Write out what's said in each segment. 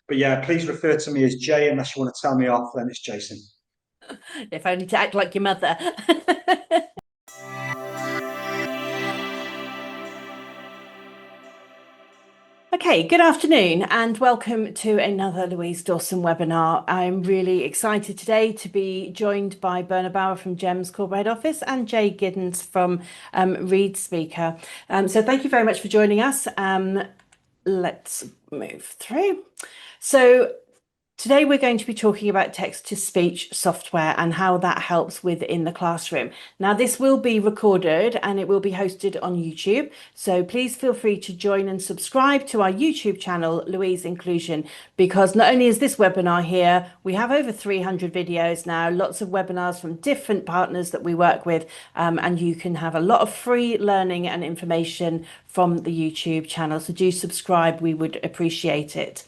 But yeah, please refer to me as Jay unless you want to tell me off, then it's Jason. If only to act like your mother. Okay, good afternoon and welcome to another Louise Dawson webinar. I'm really excited today to be joined by Berna Bower from GEMS Corporate Head Office and Jay Gibbons from ReadSpeaker. So thank you very much for joining us. Let's move through. So today we're going to be talking about text-to-speech software and how that helps within the classroom. Now this will be recorded and it will be hosted on YouTube. So please feel free to join and subscribe to our YouTube channel, Louise Inclusion, because not only is this webinar here, we have over 300 videos now, lots of webinars from different partners that we work with, and you can have a lot of free learning and information from the YouTube channel. So do subscribe, we would appreciate it.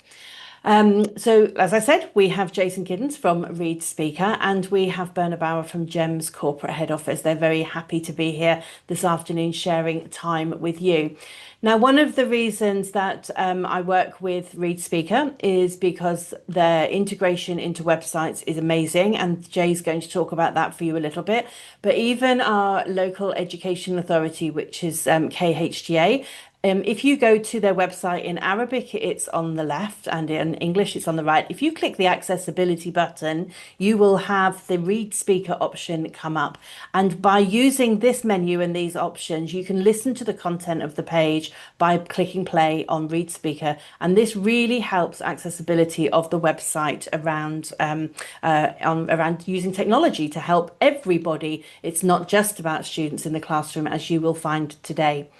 So as I said, we have Jason Gibbons from ReadSpeaker and we have Berna Bower from GEMS Corporate Head Office. They're very happy to be here this afternoon sharing time with you. Now, one of the reasons that I work with ReadSpeaker is because their integration into websites is amazing, and Jay's going to talk about that for you a little bit. But even our local education authority, which is KHDA, if you go to their website in Arabic, it's on the left, and in English, it's on the right. If you click the accessibility button, you will have the Read Speaker option come up. And by using this menu and these options, you can listen to the content of the page by clicking play on Read Speaker. And this really helps accessibility of the website around using technology to help everybody. It's not just about students in the classroom, as you will find today.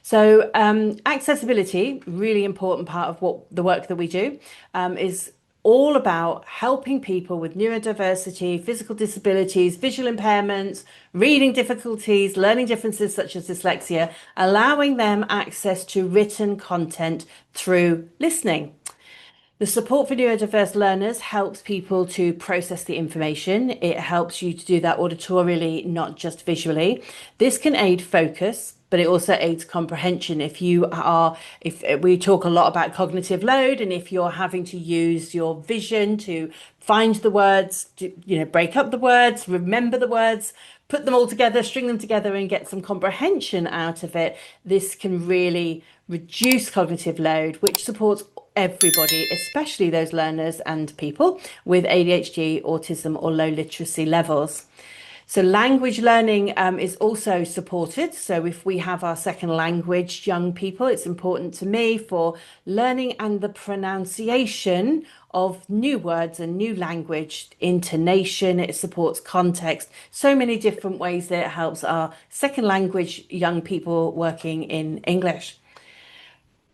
So accessibility, really important part of what the work that we do, is all about helping people with neurodiversity, physical disabilities, visual impairments, reading difficulties, learning differences such as dyslexia, allowing them access to written content through listening. The support for neurodiverse learners helps people to process the information. It helps you to do that auditorily, not just visually. This can aid focus, but it also aids comprehension. If we talk a lot about cognitive load, and if you're having to use your vision to find the words, break up the words, remember the words, put them all together, string them together and get some comprehension out of it, this can really reduce cognitive load, which supports everybody, especially those learners and people with ADHD, autism, or low literacy levels. So language learning is also supported. So if we have our second language young people, it's important to me for learning and the pronunciation of new words and new language, intonation, it supports context, so many different ways that it helps our second language young people working in English.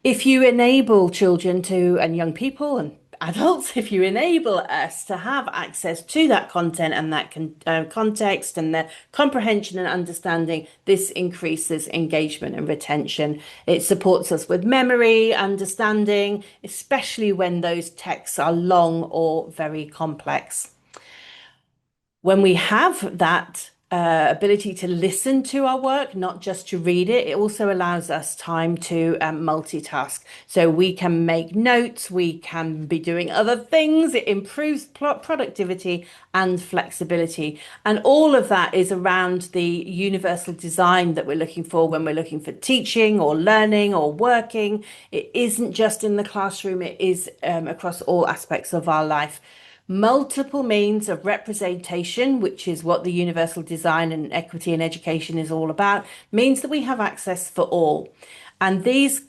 If you enable children to, and young people and adults, if you enable us to have access to that content and that context and the comprehension and understanding, this increases engagement and retention. It supports us with memory, understanding, especially when those texts are long or very complex. When we have that ability to listen to our work, not just to read it, it also allows us time to multitask. So we can make notes, we can be doing other things, it improves productivity and flexibility. And all of that is around the universal design that we're looking for when we're looking for teaching or learning or working. It isn't just in the classroom, it is across all aspects of our life. Multiple means of representation, which is what the universal design and equity in education is all about, means that we have access for all. And these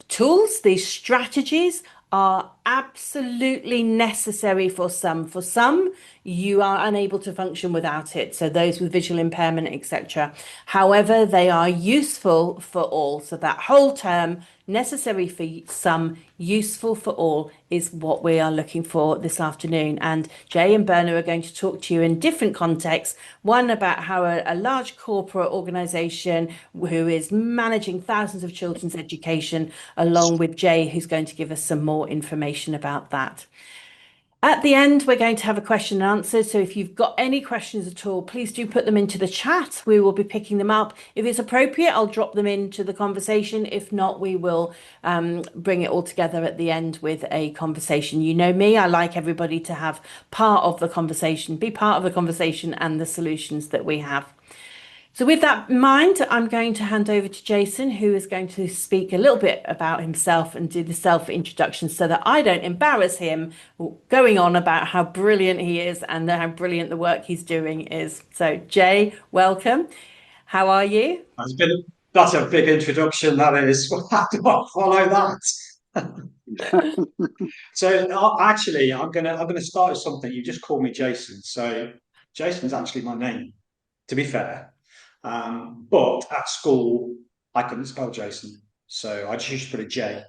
tools, these strategies are absolutely necessary for some. For some, you are unable to function without it. So those with visual impairment, etc. However, they are useful for all. So that whole term, necessary for some, useful for all, is what we are looking for this afternoon. And Jay and Berna are going to talk to you in different contexts. One about how a large corporate organization who is managing thousands of children's education, along with Jay, who's going to give us some more information about that. At the end, we're going to have a question and answer. So if you've got any questions at all, please do put them into the chat. We will be picking them up. If it's appropriate, I'll drop them into the conversation. If not, we will bring it all together at the end with a conversation. You know me, I like everybody to have part of the conversation, be part of the conversation and the solutions that we have. So with that in mind, I'm going to hand over to Jason, who is going to speak a little bit about himself and do the self-introduction so that I don't embarrass him going on about how brilliant he is and how brilliant the work he's doing is. So Jay, welcome. How are you? That's a big introduction, that is. How do I follow that? So actually, I'm gonna start with something. You just called me Jason. So Jason's actually my name, to be fair. But at school, I couldn't spell Jason. So I just used to put a J,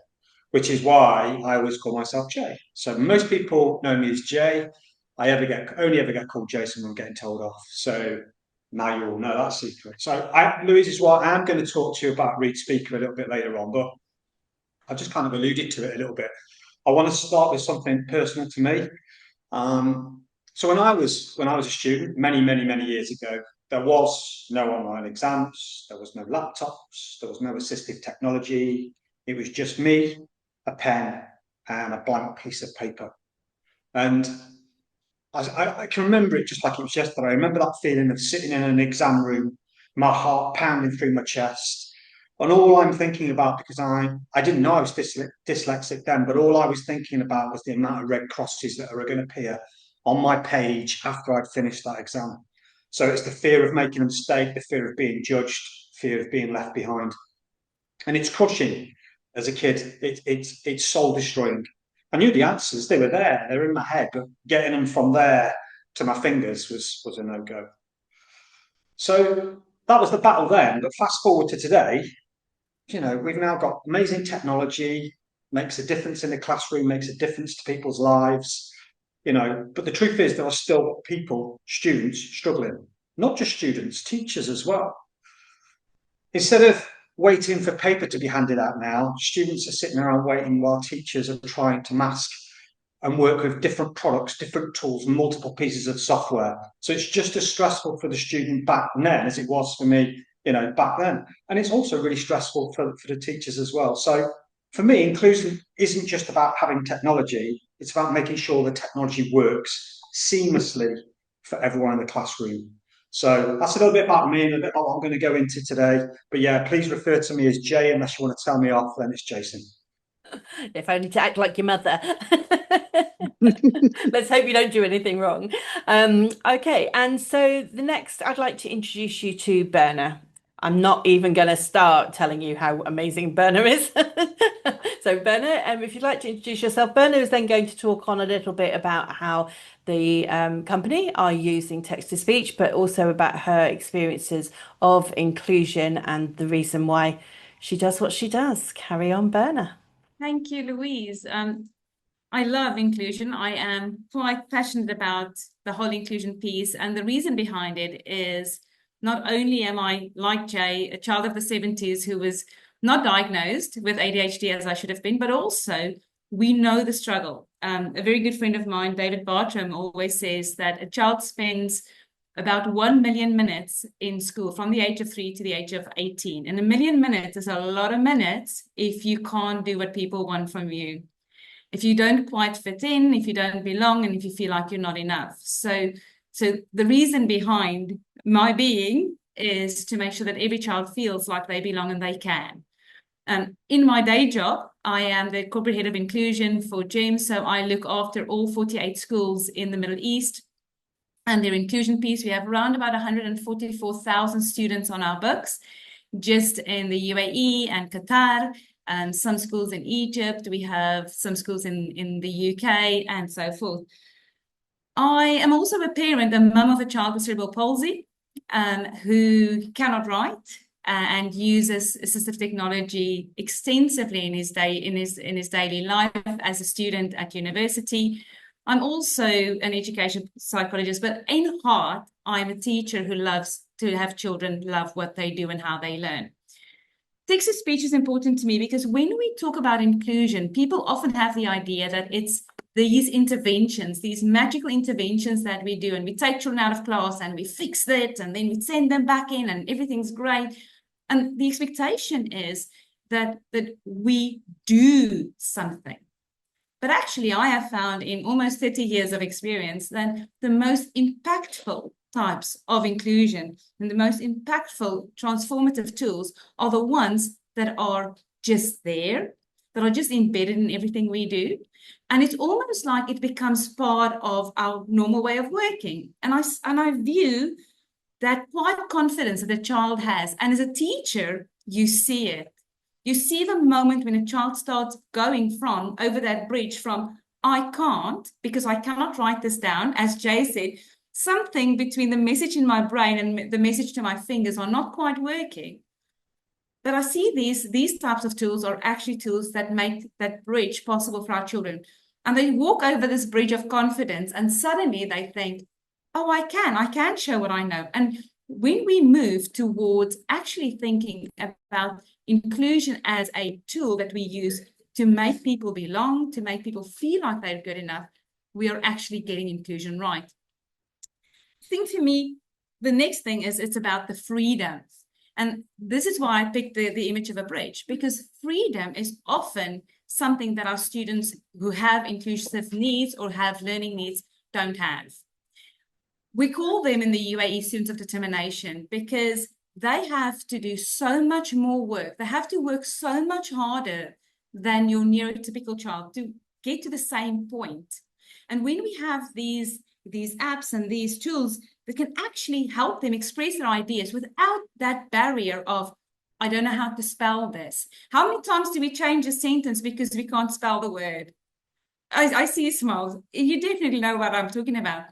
which is why I always call myself Jay. So most people know me as Jay. Only ever get called Jason when I'm getting told off. So now you all know that secret. So Louise is what I'm going to talk to you about ReadSpeaker a little bit later on, but I've just kind of alluded to it a little bit. I want to start with something personal to me. So when I was a student, many years ago, there was no online exams, there was no laptops, there was no assistive technology. It was just me, a pen, and a blank piece of paper. And I can remember it just like it was yesterday. I remember that feeling of sitting in an exam room, my heart pounding through my chest. And all I'm thinking about, because I didn't know I was dyslexic then, but all I was thinking about was the amount of red crosses that are going to appear on my page after I'd finished that exam. So it's the fear of making a mistake, the fear of being judged, fear of being left behind. And it's crushing as a kid. It's soul destroying. I knew the answers, they were there, they were in my head, but getting them from there to my fingers was a no-go. So that was the battle then. But fast forward to today, we've now got amazing technology, makes a difference in the classroom, makes a difference to people's lives, but the truth is there are still students struggling, not just students, teachers as well. Instead of waiting for paper to be handed out now, students are sitting around waiting while teachers are trying to mask and work with different products, different tools, multiple pieces of software. So it's just as stressful for the student back then as it was for me, back then. And it's also really stressful for the teachers as well. So for me, inclusion isn't just about having technology, it's about making sure the technology works seamlessly for everyone in the classroom. So that's a little bit about me and a bit about what I'm going to go into today. But yeah, please refer to me as Jay unless you want to tell me off, then it's Jason. If only to act like your mother. Let's hope you don't do anything wrong. Okay, and so the next, I'd like to introduce you to Berna. I'm not even going to start telling you how amazing Berna is. So Berna, if you'd like to introduce yourself, Berna is then going to talk on a little bit about how the company are using text-to-speech, but also about her experiences of inclusion and the reason why she does what she does. Carry on, Berna. Thank you, Louise. I love inclusion. I am quite passionate about the whole inclusion piece. And the reason behind it is not only am I, like Jay, a child of the 70s who was not diagnosed with ADHD as I should have been, but also we know the struggle. A very good friend of mine, David Bartram, always says that a child spends about 1 million minutes in school from the age of 3 to the age of 18. And 1 million minutes is a lot of minutes if you can't do what people want from you. If you don't quite fit in, if you don't belong, and if you feel like you're not enough. So the reason behind my being is to make sure that every child feels like they belong and they can. In my day job, I am the corporate head of inclusion for GEM, so I look after all 48 schools in the Middle East and their inclusion piece. We have around about 144,000 students on our books, just in the UAE and Qatar, some schools in Egypt. We have some schools in the UK and so forth. I am also a parent, a mum of a child with cerebral palsy, who cannot write and uses assistive technology extensively in his daily life as a student at university. I'm also an education psychologist, but in heart, I'm a teacher who loves to have children love what they do and how they learn. Text-to-speech is important to me because when we talk about inclusion, people often have the idea that it's these interventions, these magical interventions that we do, and we take children out of class and we fix it, and then we send them back in and everything's great. And the expectation is that we do something. But actually, I have found in almost 30 years of experience that the most impactful types of inclusion and the most impactful transformative tools are the ones that are just there, that are just embedded in everything we do. And it's almost like it becomes part of our normal way of working. And I view that quiet confidence that a child has. And as a teacher, you see it. You see the moment when a child starts going from over that bridge from, I can't because I cannot write this down, as Jay said, something between the message in my brain and the message to my fingers are not quite working. But I see these types of tools are actually tools that make that bridge possible for our children. And they walk over this bridge of confidence and suddenly they think, oh, I can show what I know. And when we move towards actually thinking about inclusion as a tool that we use to make people belong, to make people feel like they're good enough, we are actually getting inclusion right. I think for me, the next thing is it's about the freedom. And this is why I picked the image of a bridge, because freedom is often something that our students who have inclusive needs or have learning needs don't have. We call them in the UAE students of determination because they have to do so much more work. They have to work so much harder than your neurotypical child to get to the same point. And when we have these apps and these tools that can actually help them express their ideas without that barrier of, I don't know how to spell this. How many times do we change a sentence because we can't spell the word? I see smiles. You definitely know what I'm talking about.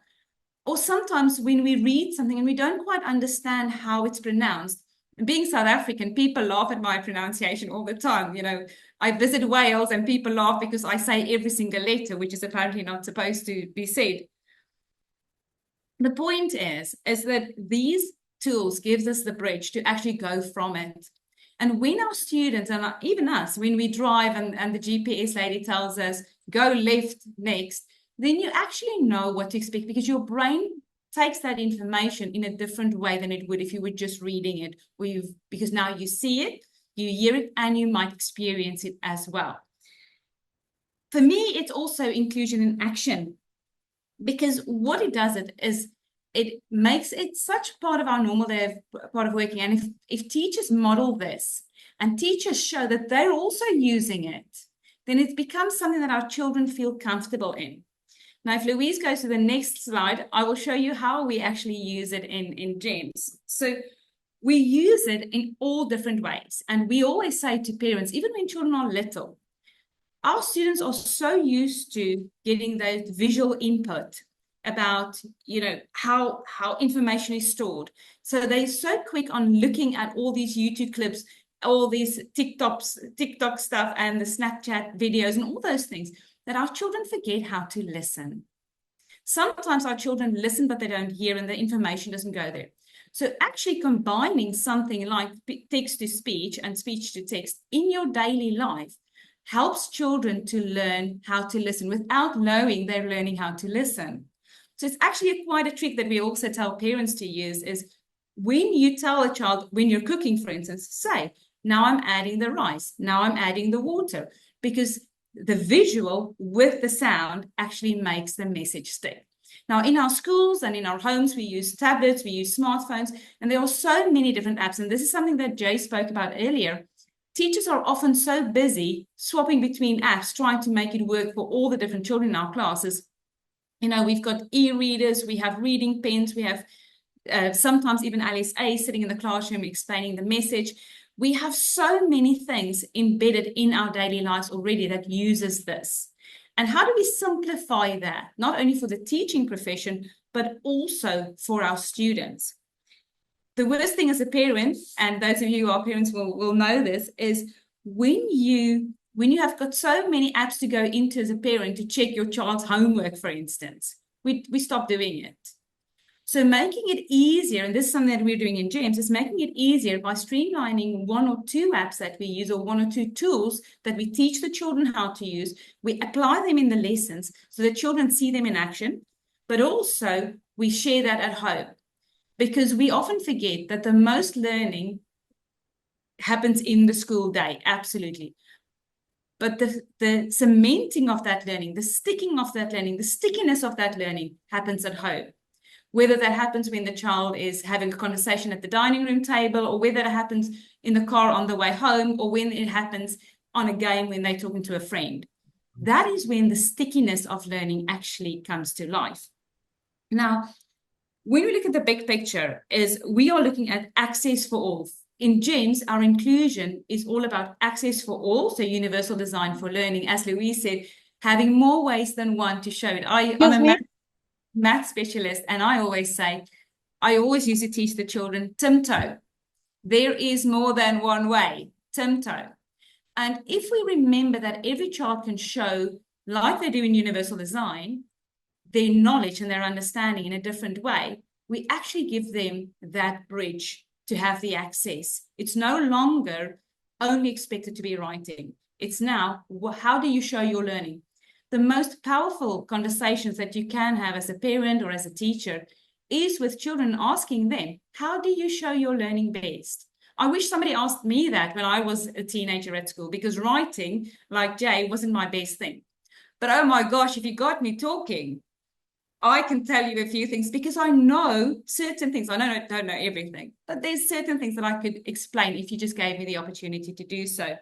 Or sometimes when we read something and we don't quite understand how it's pronounced. Being South African, people laugh at my pronunciation all the time. You know, I visit Wales and people laugh because I say every single letter, which is apparently not supposed to be said. The point is that these tools gives us the bridge to actually go from it. And when our students, and even us, when we drive and the GPS lady tells us, go left next, then you actually know what to expect because your brain takes that information in a different way than it would if you were just reading it, because now you see it, you hear it, and you might experience it as well. For me, it's also inclusion in action, because what it does is it makes it such part of our normal part of working. And if teachers model this and teachers show that they're also using it, then it becomes something that our children feel comfortable in. Now, if Louise goes to the next slide, I will show you how we actually use it in GEMS. So we use it in all different ways. And we always say to parents, even when children are little, our students are so used to getting those visual input about, you know, how information is stored. So they're so quick on looking at all these YouTube clips, all these TikTok stuff and the Snapchat videos and all those things, that our children forget how to listen. Sometimes our children listen, but they don't hear and the information doesn't go there. So actually combining something like text to speech and speech to text in your daily life helps children to learn how to listen without knowing they're learning how to listen. So it's actually quite a trick that we also tell parents to use is when you tell a child, when you're cooking, for instance, say, now I'm adding the rice, now I'm adding the water, because the visual with the sound actually makes the message stick. Now, in our schools and in our homes, we use tablets, we use smartphones, and there are so many different apps. And this is something that Jay spoke about earlier. Teachers are often so busy swapping between apps, trying to make it work for all the different children in our classes. You know, we've got e-readers, we have reading pens, we have sometimes even LSA sitting in the classroom explaining the message. We have so many things embedded in our daily lives already that uses this. And how do we simplify that, not only for the teaching profession, but also for our students? The worst thing as a parent, and those of you who are parents will know this, is when you have got so many apps to go into as a parent to check your child's homework, for instance, we stop doing it. So making it easier, and this is something that we're doing in GEMS, is making it easier by streamlining 1 or 2 apps that we use, or 1 or 2 tools that we teach the children how to use. We apply them in the lessons so the children see them in action, but also we share that at home. Because we often forget that the most learning happens in the school day, absolutely. But the cementing of that learning, the sticking of that learning, the stickiness of that learning happens at home. Whether that happens when the child is having a conversation at the dining room table, or whether it happens in the car on the way home, or when it happens on a game when they're talking to a friend. That is when the stickiness of learning actually comes to life. Now, when we look at the big picture, is we are looking at access for all. In GEMS, our inclusion is all about access for all, so universal design for learning. As Louise said, having more ways than one to show it. I'm a math specialist, and I always say, I always used to teach the children, tiptoe. There is more than one way, tiptoe. And if we remember that every child can show, like they do in universal design, their knowledge and their understanding in a different way, we actually give them that bridge to have the access. It's no longer only expected to be writing. It's now, how do you show your learning? The most powerful conversations that you can have as a parent or as a teacher is with children, asking them, how do you show your learning best? I wish somebody asked me that when I was a teenager at school, because writing, like Jay, wasn't my best thing. But oh my gosh, if you got me talking, I can tell you a few things, because I know certain things. I don't know everything, but there's certain things that I could explain if you just gave me the opportunity to do so.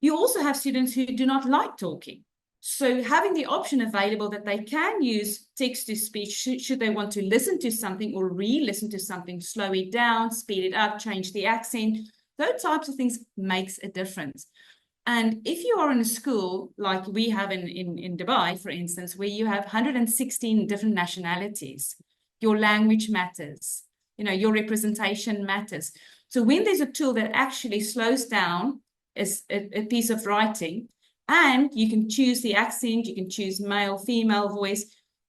You also have students who do not like talking. So having the option available that they can use text-to-speech should they want to listen to something or re-listen to something, slow it down, speed it up, change the accent, those types of things makes a difference. And if you are in a school like we have in Dubai, for instance, where you have 116 different nationalities, your language matters, your representation matters. So when there's a tool that actually slows down a piece of writing, and you can choose the accent, you can choose male, female voice,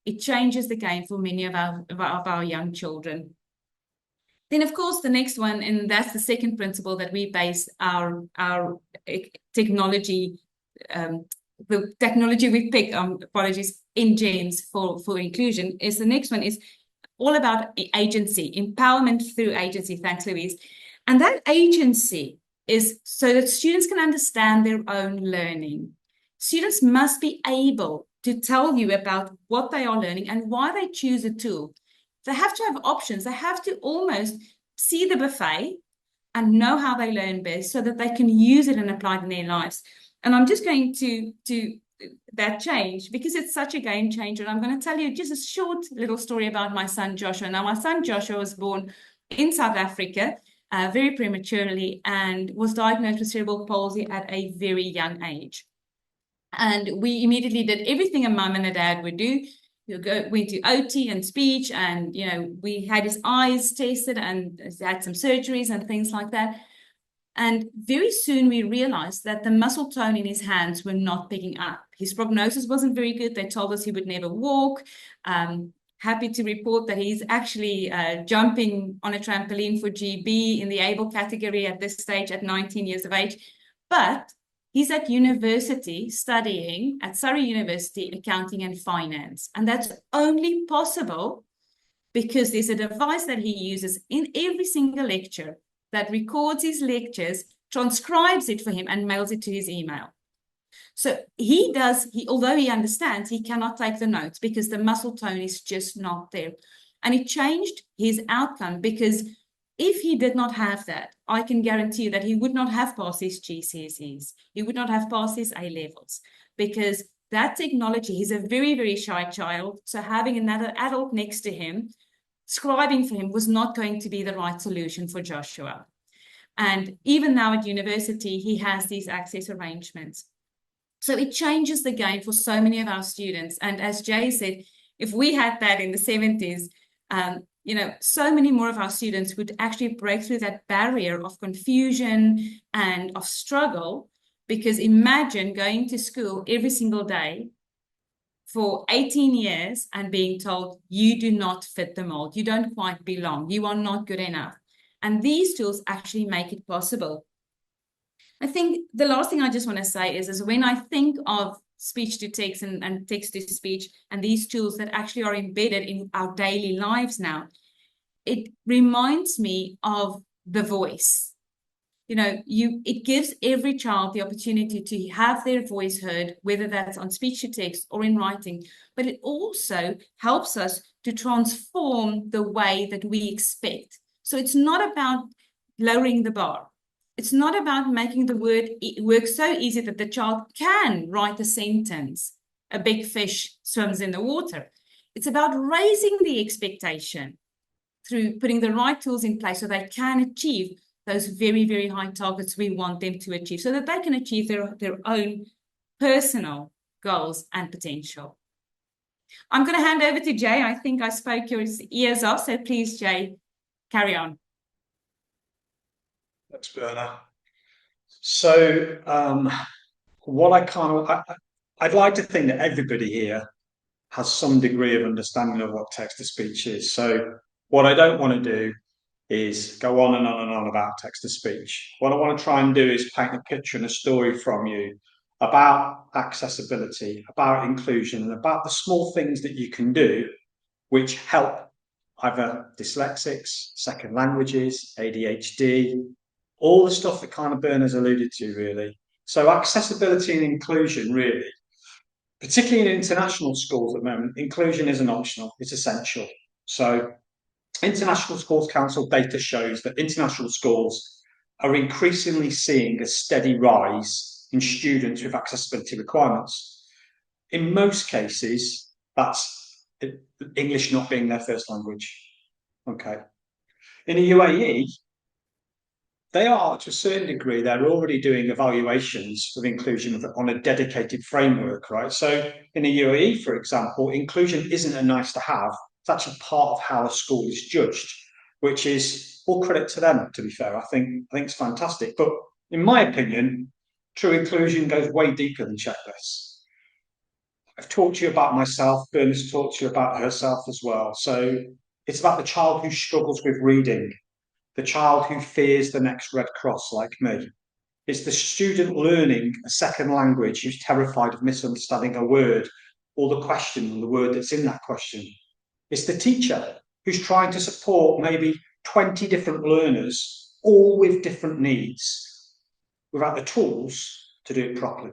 it changes the game for many of our young children. Then, of course, the next one, and that's the second principle that we base our technology, the technology we pick, apologies, in GEMS for inclusion, is the next one is all about agency, empowerment through agency. Thanks, Louise. And that agency is so that students can understand their own learning. Students must be able to tell you about what they are learning and why they choose a tool. They have to have options. They have to almost see the buffet and know how they learn best so that they can use it and apply it in their lives. And I'm just going to that change because it's such a game changer. And I'm going to tell you just a short little story about my son, Joshua. Now, my son, Joshua, was born in South Africa very prematurely and was diagnosed with cerebral palsy at a very young age. And we immediately did everything a mum and a dad would do. Went to OT and speech, and we had his eyes tested and had some surgeries and things like that. And very soon we realized that the muscle tone in his hands were not picking up. His prognosis wasn't very good. They told us he would never walk. Happy to report that he's actually jumping on a trampoline for GB in the able category at this stage at 19 years of age. But he's at university studying at Surrey University, accounting and finance. And that's only possible because there's a device that he uses in every single lecture that records his lectures, transcribes it for him, and mails it to his email. So although he understands, he cannot take the notes because the muscle tone is just not there. And it changed his outcome because if he did not have that, I can guarantee you that he would not have passed his GCSEs. He would not have passed his A-levels because that technology, he's a very, very shy child. So having another adult next to him, scribing for him was not going to be the right solution for Joshua. And even now at university, he has these access arrangements. So it changes the game for so many of our students. And as Jay said, if we had that in the 70s, so many more of our students would actually break through that barrier of confusion and of struggle, because imagine going to school every single day for 18 years and being told you do not fit the mold, you don't quite belong, you are not good enough. And these tools actually make it possible. I think the last thing I just want to say is when I think of speech to text and text to speech and these tools that actually are embedded in our daily lives now, it reminds me of the voice. You know, it gives every child the opportunity to have their voice heard, whether that's on speech to text or in writing, but it also helps us to transform the way that we expect. So it's not about lowering the bar. It's not about making the word work so easy that the child can write a sentence, a big fish swims in the water. It's about raising the expectation through putting the right tools in place so they can achieve those very, very high targets we want them to achieve, so that they can achieve their own personal goals and potential. I'm going to hand over to Jay. I think I spoke your ears off, so please, Jay, carry on. Thanks, Berna. So I'd like to think that everybody here has some degree of understanding of what text-to-speech is. So what I don't want to do is go on and on and on about text-to-speech. What I want to try and do is paint a picture and a story from you about accessibility, about inclusion, and about the small things that you can do which help either dyslexics, second languages, ADHD, all the stuff that kind of Berna's alluded to, really. So accessibility and inclusion, really, particularly in international schools at the moment, inclusion isn't optional, it's essential. So International Schools Council data shows that international schools are increasingly seeing a steady rise in students with accessibility requirements. In most cases, that's English not being their first language. Okay. In the UAE, they are, to a certain degree, they're already doing evaluations of inclusion on a dedicated framework, right? So in the UAE, for example, inclusion isn't a nice to have. It's actually part of how a school is judged, which is all credit to them, to be fair. I think it's fantastic. But in my opinion, true inclusion goes way deeper than checklists. I've talked to you about myself. Berna's talked to you about herself as well. So it's about the child who struggles with reading, the child who fears the next Red Cross like me. It's the student learning a second language who's terrified of misunderstanding a word or the question or the word that's in that question. It's the teacher who's trying to support maybe 20 different learners, all with different needs, without the tools to do it properly.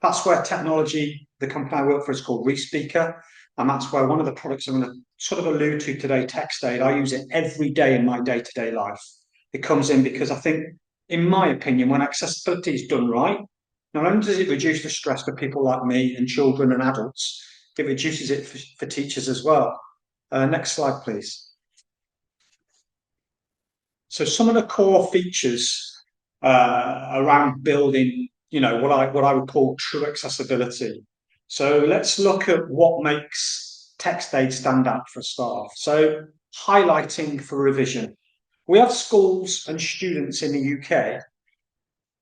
That's where technology, the company I work for is called ReadSpeaker, and that's where one of the products I'm going to sort of allude to today, TextAid, I use it every day in my day-to-day life. It comes in because I think, in my opinion, when accessibility is done right, not only does it reduce the stress for people like me and children and adults, it reduces it for teachers as well. Next slide, please. So some of the core features around building, what I would call true accessibility. So let's look at what makes TextAid stand out for a start. So highlighting for revision. We have schools and students in the UK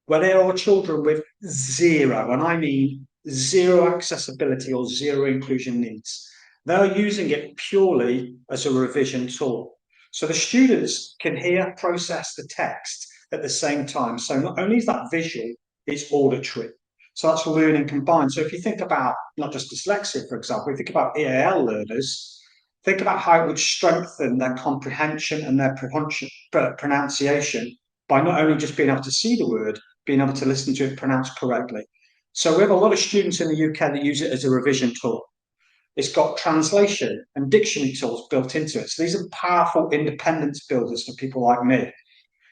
where there are children with zero, and I mean zero accessibility or zero inclusion needs. They're using it purely as a revision tool. So the students can hear, process the text at the same time. So not only is that visual, it's auditory. So that's learning combined. So if you think about not just dyslexia, for example, if you think about EAL learners, think about how it would strengthen their comprehension and their pronunciation by not only just being able to see the word, being able to listen to it pronounced correctly. So we have a lot of students in the UK that use it as a revision tool. It's got translation and dictionary tools built into it. So these are powerful independence builders for people like me.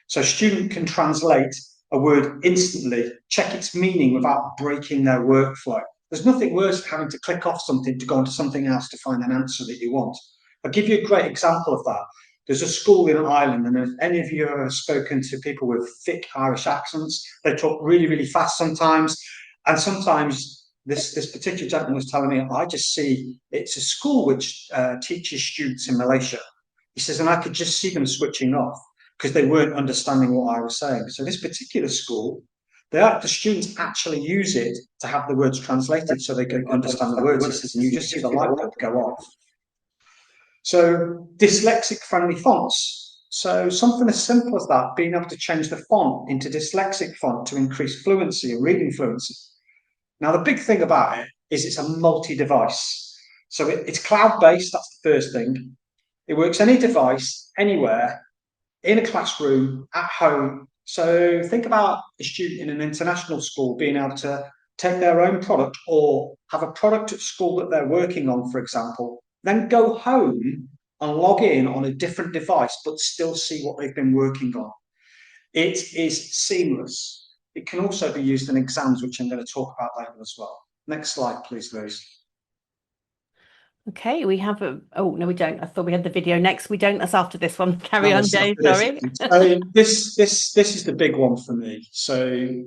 So a student can translate a word instantly, check its meaning without breaking their workflow. There's nothing worse than having to click off something to go onto something else to find an answer that you want. I'll give you a great example of that. There's a school in Ireland, and if any of you have ever spoken to people with thick Irish accents, they talk really, really fast sometimes. And sometimes this particular gentleman was telling me, I just see it's a school which teaches students in Malaysia. He says, and I could just see them switching off because they weren't understanding what I was saying. So this particular school, The students actually use it to have the words translated so they can understand the words, he says, and you just see the light bulb go off. So dyslexic friendly fonts. So something as simple as that, being able to change the font into dyslexic font to increase fluency and reading fluency. Now, the big thing about it is it's a multi-device. So it's cloud-based, that's the first thing. It works any device, anywhere, in a classroom, at home. So think about a student in an international school being able to take their own product or have a product at school that they're working on, for example, then go home and log in on a different device, but still see what they've been working on. It is seamless. It can also be used in exams, which I'm going to talk about later as well. Next slide, please, Louise. Okay, we have oh, no, we don't. I thought we had the video next. We don't. That's after this one. Carry on, Jay. Sorry. So this is the big one for me. So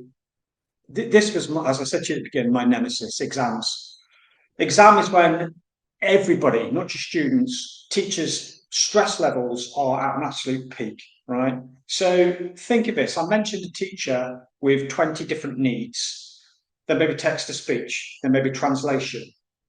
this was, as I said to you at the beginning, my nemesis, exams. Exam is when everybody, not just students, teachers, stress levels are at an absolute peak, right? So think of this. I mentioned a teacher with 20 different needs. There may be text to speech, there may be translation,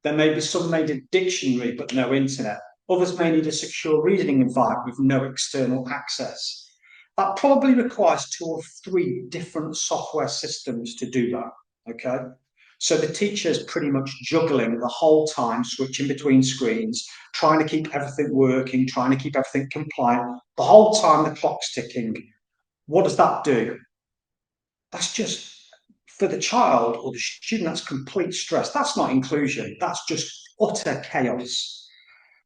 there may be some may need a dictionary but no internet. Others may need a secure reading environment with no external access. That probably requires 2 or 3 different software systems to do that, okay? So the teacher's pretty much juggling the whole time, switching between screens, trying to keep everything working, trying to keep everything compliant. The whole time the clock's ticking. What does that do? That's just, for the child or the student, that's complete stress. That's not inclusion. That's just utter chaos.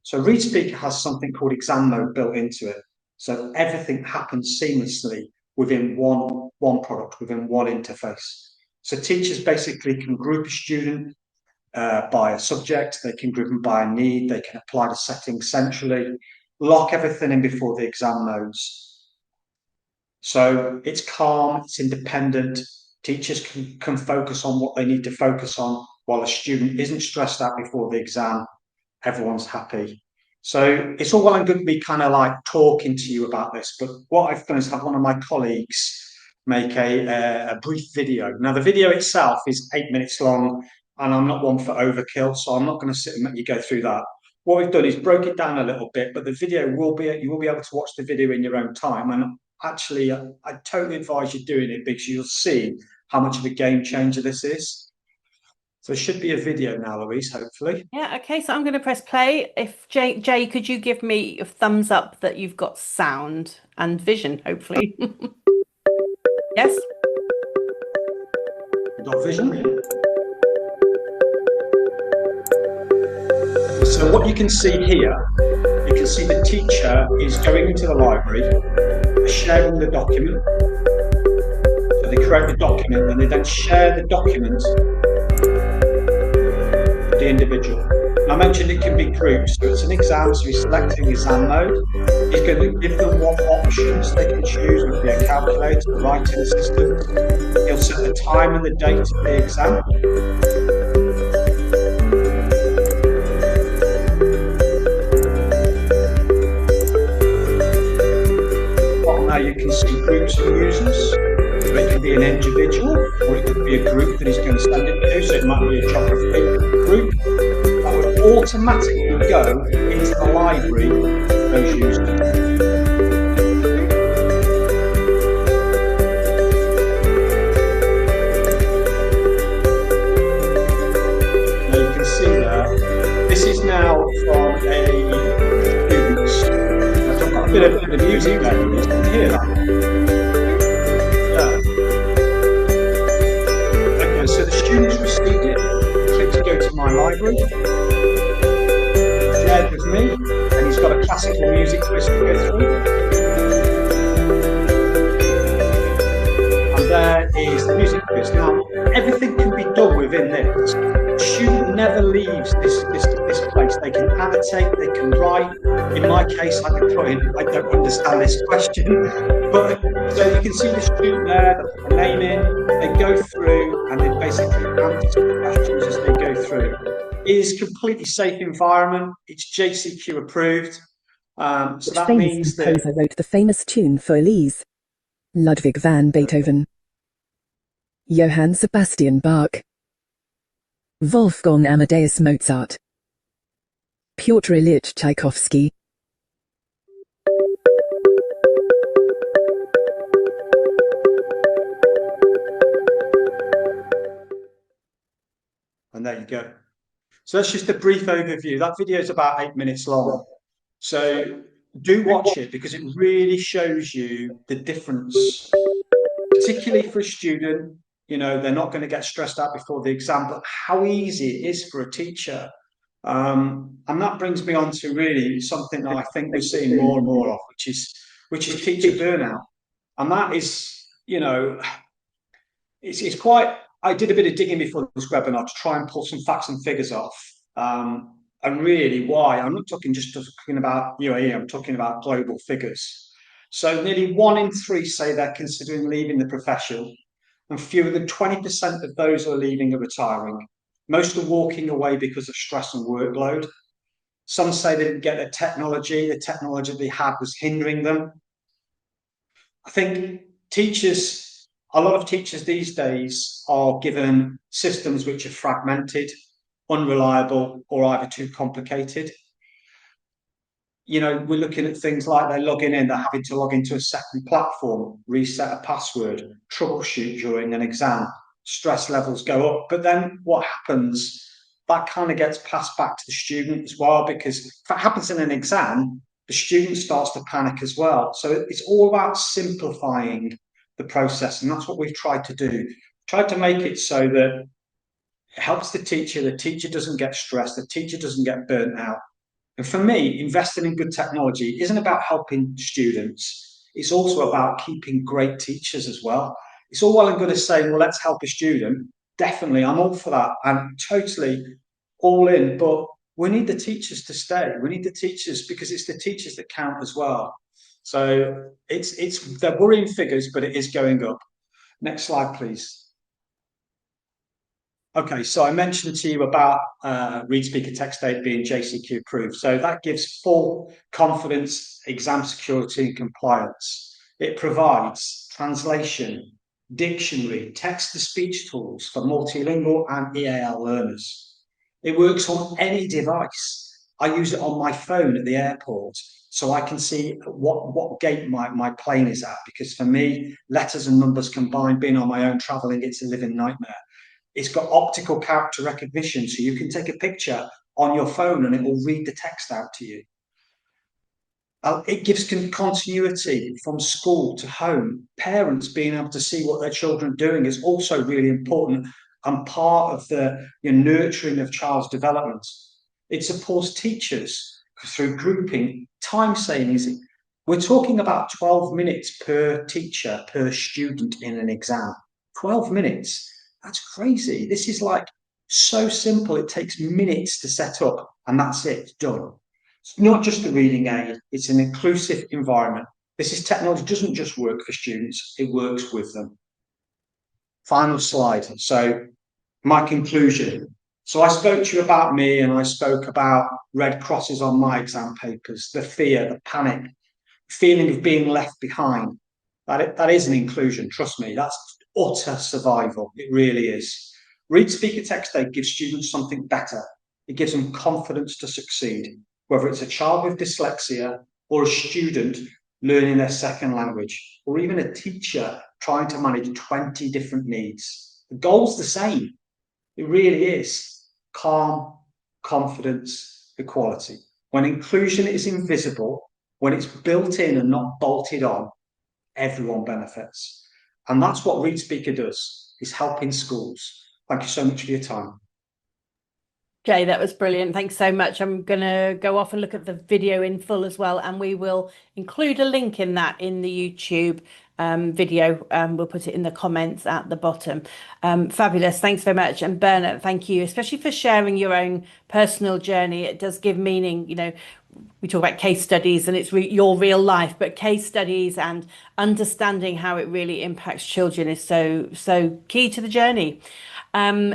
So ReadSpeaker has something called exam mode built into it. So everything happens seamlessly within one product, within one interface. So teachers basically can group a student by a subject, they can group them by a need, they can apply the settings centrally, lock everything in before the exam modes. So it's calm, it's independent, teachers can focus on what they need to focus on while a student isn't stressed out before the exam, everyone's happy. So it's all well and good me kind of like talking to you about this, but what I've done is have one of my colleagues make a brief video. Now, the video itself is 8 minutes long, and I'm not one for overkill, so I'm not going to sit and make you go through that. What we've done is broke it down a little bit, but the video you will be able to watch the video in your own time. And actually, I totally advise you doing it because you'll see how much of a game changer this is. So there should be a video now, Louise, hopefully. Yeah, okay, so I'm going to press play. If Jay, could you give me a thumbs up that you've got sound and vision, hopefully? Yes? Got vision. So what you can see here, you can see the teacher is going into the library, sharing the document. So they create the document and they then share the document with the individual. And I mentioned it can be groups, so it's an exam, so he's selecting exam mode. He's going to give them what options they can choose, whether it be a calculator, a writing assistant. He'll set the time and the date of the exam. Now you can see groups of users. So it could be an individual, or it could be a group that he's going to send it to. So it might be a geography group. That would automatically go into the library for those users. Now you can see there, this is now from a student's. I've got a bit of the music there, you can hear that. So the students received it, click to go to my library, shared with me, and he's got a classical music list to go through. And there is the music quiz. Now, everything can be done within this. The student never leaves this place. They can annotate, they can write. In my case, I can put in, I don't understand this question. But so you can see the student there, they put the name in, they go through, and they basically answer the questions as they go through. It is a completely safe environment. It's JCQ approved. So that means that composer wrote the famous tune for Elise, Ludwig van Beethoven. Johann Sebastian Bach, Wolfgang Amadeus Mozart, Pyotr Ilyich Tchaikovsky. And there you go. So that's just a brief overview. That video is about 8 minutes long. So do watch it because it really shows you the difference, particularly for a student. You know, they're not going to get stressed out before the exam, but how easy it is for a teacher. And that brings me on to really something that I think we're seeing more and more of, which is teacher burnout. And that is, you know, it's quite. I did a bit of digging before this webinar to try and pull some facts and figures off. And really why. I'm not talking about UAE, I'm talking about global figures. So nearly 1 in 3 say they're considering leaving the profession, and fewer than 20% of those who are leaving are retiring. Most are walking away because of stress and workload. Some say they didn't get the technology they had was hindering them. I think a lot of teachers these days are given systems which are fragmented, unreliable, or either too complicated. You know, we're looking at things like they're having to log into a second platform, reset a password, troubleshoot during an exam, stress levels go up. But then what happens, that kind of gets passed back to the student as well, because if that happens in an exam, the student starts to panic as well. So it's all about simplifying the process, and that's what we've tried to do. Tried to make it so that it helps the teacher doesn't get stressed, the teacher doesn't get burnt out. And for me, investing in good technology isn't about helping students, it's also about keeping great teachers as well. It's all well and good as saying, well, let's help a student. Definitely, I'm all for that. I'm totally all in, but we need the teachers to stay. We need the teachers because it's the teachers that count as well. So they're worrying figures, but it is going up. Next slide, please. Okay, so I mentioned to you about ReadSpeaker Text Aid being JCQ approved. So that gives full confidence, exam security, and compliance. It provides translation, dictionary, text-to-speech tools for multilingual and EAL learners. It works on any device. I use it on my phone at the airport so I can see what gate my plane is at, because for me, letters and numbers combined, being on my own traveling, it's a living nightmare. It's got optical character recognition, so you can take a picture on your phone and it will read the text out to you. It gives continuity from school to home. Parents being able to see what their children are doing is also really important and part of the nurturing of child's development. It supports teachers through grouping, time savings. We're talking about 12 minutes per teacher, per student in an exam. 12 minutes. That's crazy. This is like so simple. It takes minutes to set up and that's it, it's done. It's not just a reading aid, it's an inclusive environment. Technology doesn't just work for students, it works with them. Final slide. So my conclusion. So I spoke to you about me and I spoke about red crosses on my exam papers, the fear, the panic, feeling of being left behind. That is an inclusion, trust me, that's utter survival. It really is. ReadSpeaker Text Aid gives students something better. It gives them confidence to succeed, whether it's a child with dyslexia or a student learning their second language, or even a teacher trying to manage 20 different needs. The goal's the same. It really is. Calm, confidence, equality. When inclusion is invisible, when it's built in and not bolted on, everyone benefits. And that's what ReadSpeaker does, is helping schools. Thank you so much for your time. Jay, that was brilliant. Thanks so much. I'm going to go off and look at the video in full as well, and we will include a link in that in the YouTube video. We'll put it in the comments at the bottom. Fabulous. Thanks very much. And Berna, thank you, especially for sharing your own personal journey. It does give meaning. we talk about case studies and it's your real life, but case studies and understanding how it really impacts children is so key to the journey.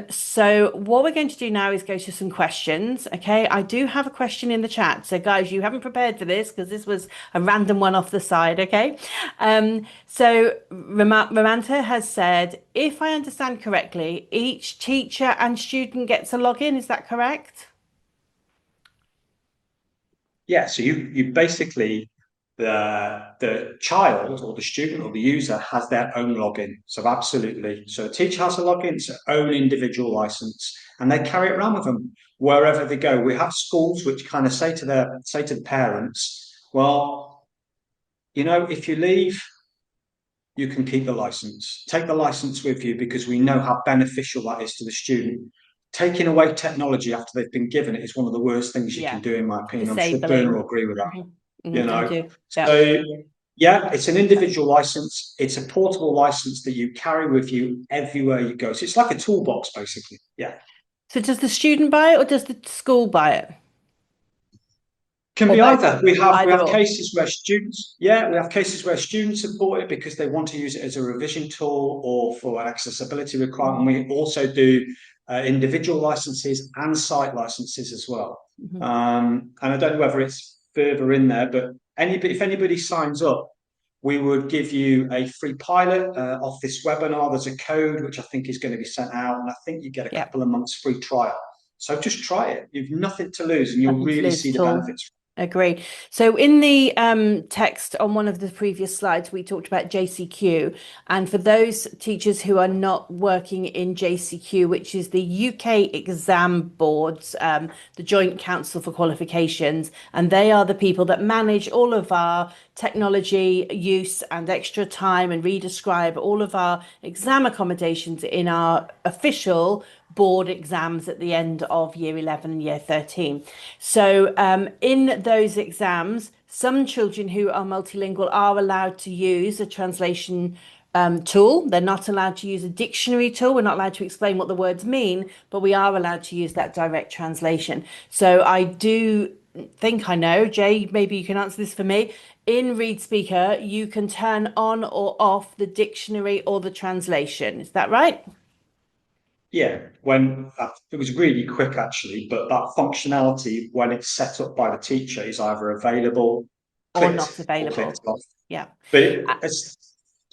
So what we're going to do now is go to some questions. Okay, I do have a question in the chat. So guys, you haven't prepared for this because this was a random one off the side. Okay, so Ramanta has said, if I understand correctly, each teacher and student gets a login. Is that correct? Yeah, so you basically, the child or the student or the user has their own login. So absolutely. So a teacher has a login, it's their own individual license, and they carry it around with them wherever they go. We have schools which kind of say to the parents, well, you know, if you leave, you can keep the license. Take the license with you because we know how beneficial that is to the student. Taking away technology after they've been given it is one of the worst things you can do, in my opinion. I'm sure Berna will agree with that. You know, so yeah, it's an individual license. It's a portable license that you carry with you everywhere you go. So it's like a toolbox, basically. Yeah. So does the student buy it or does the school buy it? Can be either. We have cases where students have bought it because they want to use it as a revision tool or for accessibility requirement. We also do individual licenses and site licenses as well. And I don't know whether it's further in there, but if anybody signs up, we would give you a free pilot off this webinar. There's a code which I think is going to be sent out, and I think you get a couple of months free trial. So just try it. You've nothing to lose, and you'll really see the benefits. Agree. So in the text on one of the previous slides, we talked about JCQ. And for those teachers who are not working in JCQ, which is the UK exam boards, the Joint Council for Qualifications, and they are the people that manage all of our technology use and extra time and reader scribe, all of our exam accommodations in our official board exams at the end of year 11 and year 13. So in those exams, some children who are multilingual are allowed to use a translation tool. They're not allowed to use a dictionary tool. We're not allowed to explain what the words mean, but we are allowed to use that direct translation. So I do think I know, Jay, maybe you can answer this for me. In ReadSpeaker, you can turn on or off the dictionary or the translation. Is that right? Yeah, when it was really quick actually, but that functionality, when it's set up by the teacher, is either available or not available. Yeah, but it's,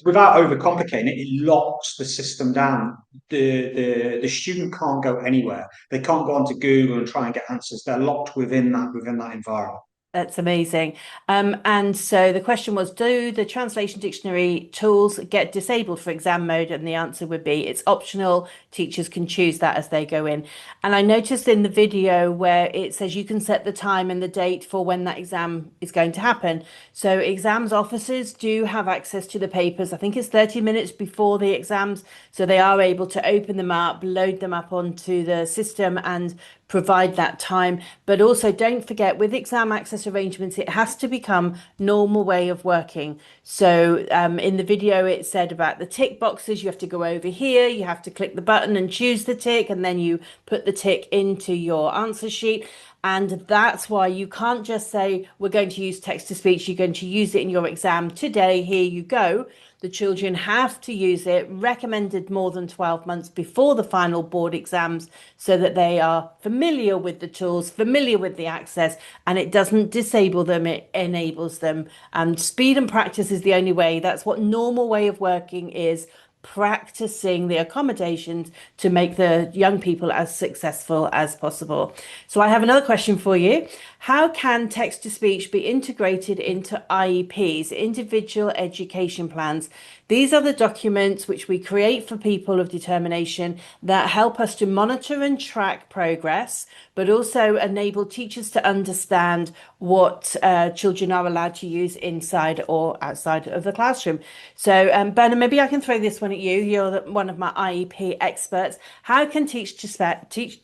without overcomplicating it, it locks the system down. The student can't go anywhere. They can't go onto Google and try and get answers. They're locked within that environment. That's amazing. And so the question was, do the translation dictionary tools get disabled for exam mode? And the answer would be it's optional. Teachers can choose that as they go in. And I noticed in the video where it says you can set the time and the date for when that exam is going to happen. So exams officers do have access to the papers. I think it's 30 minutes before the exams. So they are able to open them up, load them up onto the system and provide that time. But also don't forget, with exam access arrangements, it has to become normal way of working. So in the video it said about the tick boxes, you have to go over here, you have to click the button and choose the tick, and then you put the tick into your answer sheet. And that's why you can't just say we're going to use text to speech, you're going to use it in your exam today, here you go. The children have to use it, recommended more than 12 months before the final board exams, so that they are familiar with the tools, familiar with the access, and it doesn't disable them, it enables them. And speed and practice is the only way. That's what normal way of working is, practicing the accommodations to make the young people as successful as possible. So I have another question for you. How can text to speech be integrated into IEPs, individual education plans? These are the documents which we create for people of determination that help us to monitor and track progress, but also enable teachers to understand what children are allowed to use inside or outside of the classroom. So Berna, maybe I can throw this one at you. You're one of my IEP experts. How can teach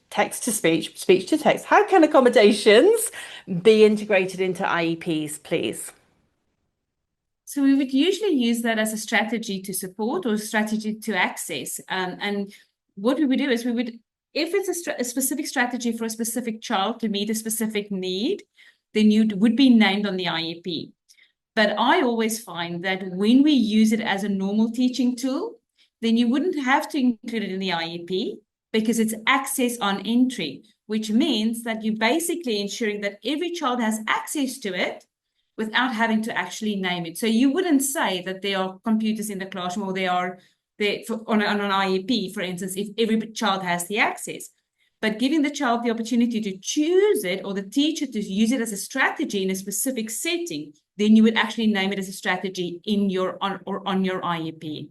text to speech, speech to text, how can accommodations be integrated into IEPs, please? So we would usually use that as a strategy to support or a strategy to access. And what we would do is if it's a specific strategy for a specific child to meet a specific need, then you would be named on the IEP. But I always find that when we use it as a normal teaching tool, then you wouldn't have to include it in the IEP because it's access on entry, which means that you're basically ensuring that every child has access to it without having to actually name it. So you wouldn't say that there are computers in the classroom or they are there on an IEP, for instance, if every child has the access. But giving the child the opportunity to choose it or the teacher to use it as a strategy in a specific setting, then you would actually name it as a strategy in your on your IEP.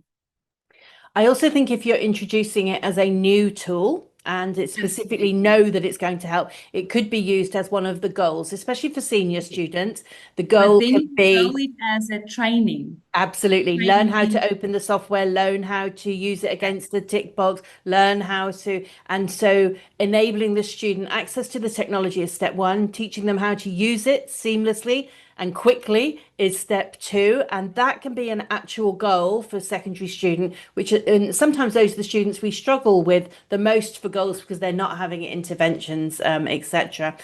I also think if you're introducing it as a new tool and it specifically know that it's going to help, it could be used as one of the goals, especially for senior students. The goal But then could be you it as a training. absolutely Training learn how in- to open the software, learn how to use it against the tick box, learn how to, and so enabling the student access to the technology is step one, teaching them how to use it seamlessly and quickly is step two, and that can be an actual goal for a secondary student, which and sometimes those are the students we struggle with the most for goals because they're not having interventions, etc.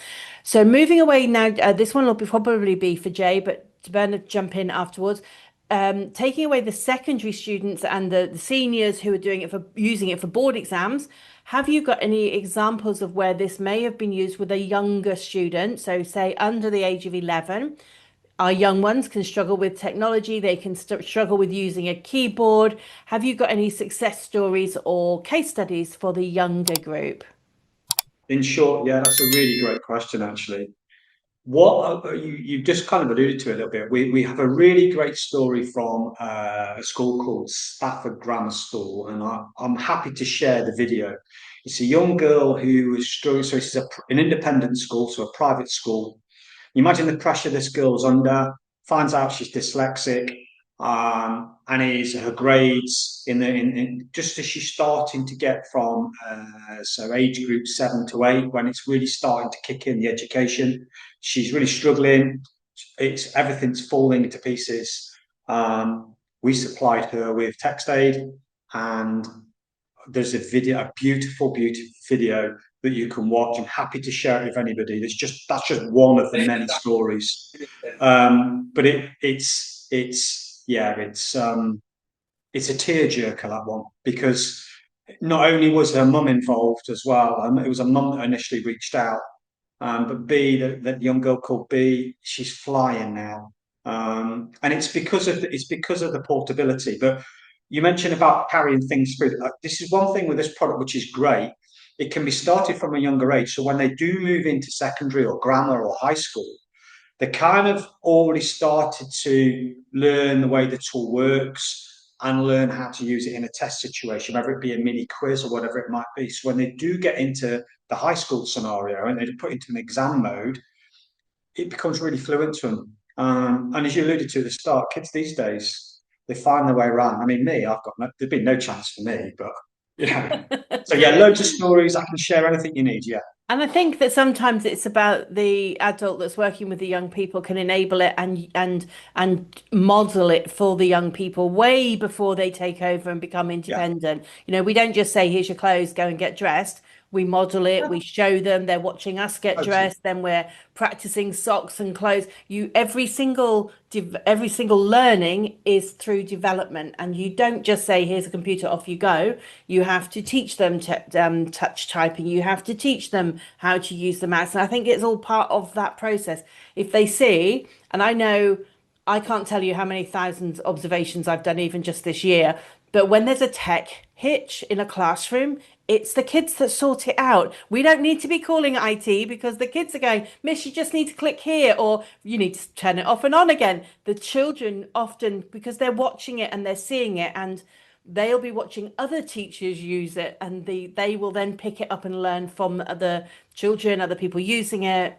So moving away now, this one will probably be for Jay, but Bernard jump in afterwards. Taking away the secondary students and the seniors who are doing it for using it for board exams, have you got any examples of where this may have been used with a younger student? So say under the age of 11, our young ones can struggle with technology, they can struggle with using a keyboard. Have you got any success stories or case studies for the younger group? In short, yeah, that's a really great question, actually. What you just kind of alluded to it a little bit. We have a really great story from a school called Stafford Grammar School, and I'm happy to share the video. It's a young girl who was struggling. So this is an independent school, so a private school. You imagine the pressure this girl's under. Finds out she's dyslexic, and is her grades in just as she's starting to get from so age group 7 to 8, when it's really starting to kick in the education. She's really struggling. It's everything's falling to pieces. We supplied her with text aid, and there's a video, a beautiful, beautiful video that you can watch. I'm happy to share it with anybody. That's just one of the many stories. But it's a tearjerker, that one, because not only was her mum involved as well, it was a mum that initially reached out, but B, that young girl called B, she's flying now, and it's because of the portability. But you mentioned about carrying things through. This is one thing with this product which is great. It can be started from a younger age, so when they do move into secondary or grammar or high school, they kind of already started to learn the way the tool works and learn how to use it in a test situation, whether it be a mini quiz or whatever it might be. So when they do get into the high school scenario and they put into an exam mode, it becomes really fluent to them. And as you alluded to at the start, kids these days, they find their way around. I mean, there's been no chance for me, but yeah. So yeah, loads of stories. I can share anything you need. Yeah. And I think that sometimes it's about the adult that's working with the young people can enable it and model it for the young people way before they take over and become independent. You know, we don't just say, here's your clothes, go and get dressed. We model it, we show them, they're watching us get dressed, then we're practicing socks and clothes. Every single learning is through development, and you don't just say, here's a computer, off you go. You have to teach them touch typing, you have to teach them how to use the mouse, and I think it's all part of that process. If they see, and I know I can't tell you how many thousands observations I've done even just this year, but when there's a tech hitch in a classroom, it's the kids that sort it out. We don't need to be calling IT because the kids are going, Miss, you just need to click here, or you need to turn it off and on again. The children often, because they're watching it and they're seeing it, and they'll be watching other teachers use it, and they will then pick it up and learn from other children, other people using it.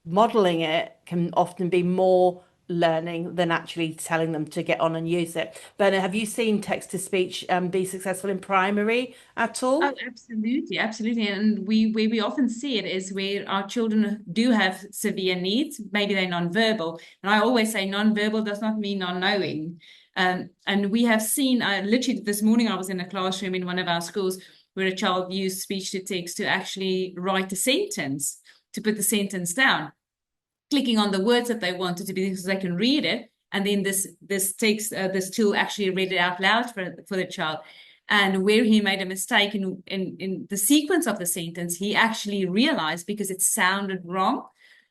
Modeling it can often be more learning than actually telling them to get on and use it. Berna, have you seen text to speech be successful in primary at all? Oh, absolutely, absolutely. And we often see it is where our children do have severe needs. Maybe they're nonverbal. And I always say nonverbal does not mean non-knowing. And we have seen, literally this morning I was in a classroom in one of our schools where a child used speech to text to actually write a sentence, to put the sentence down. clicking on the words that they wanted to be because they can read it. And then this tool actually read it out loud for the child. And where he made a mistake in the sequence of the sentence, he actually realized because it sounded wrong,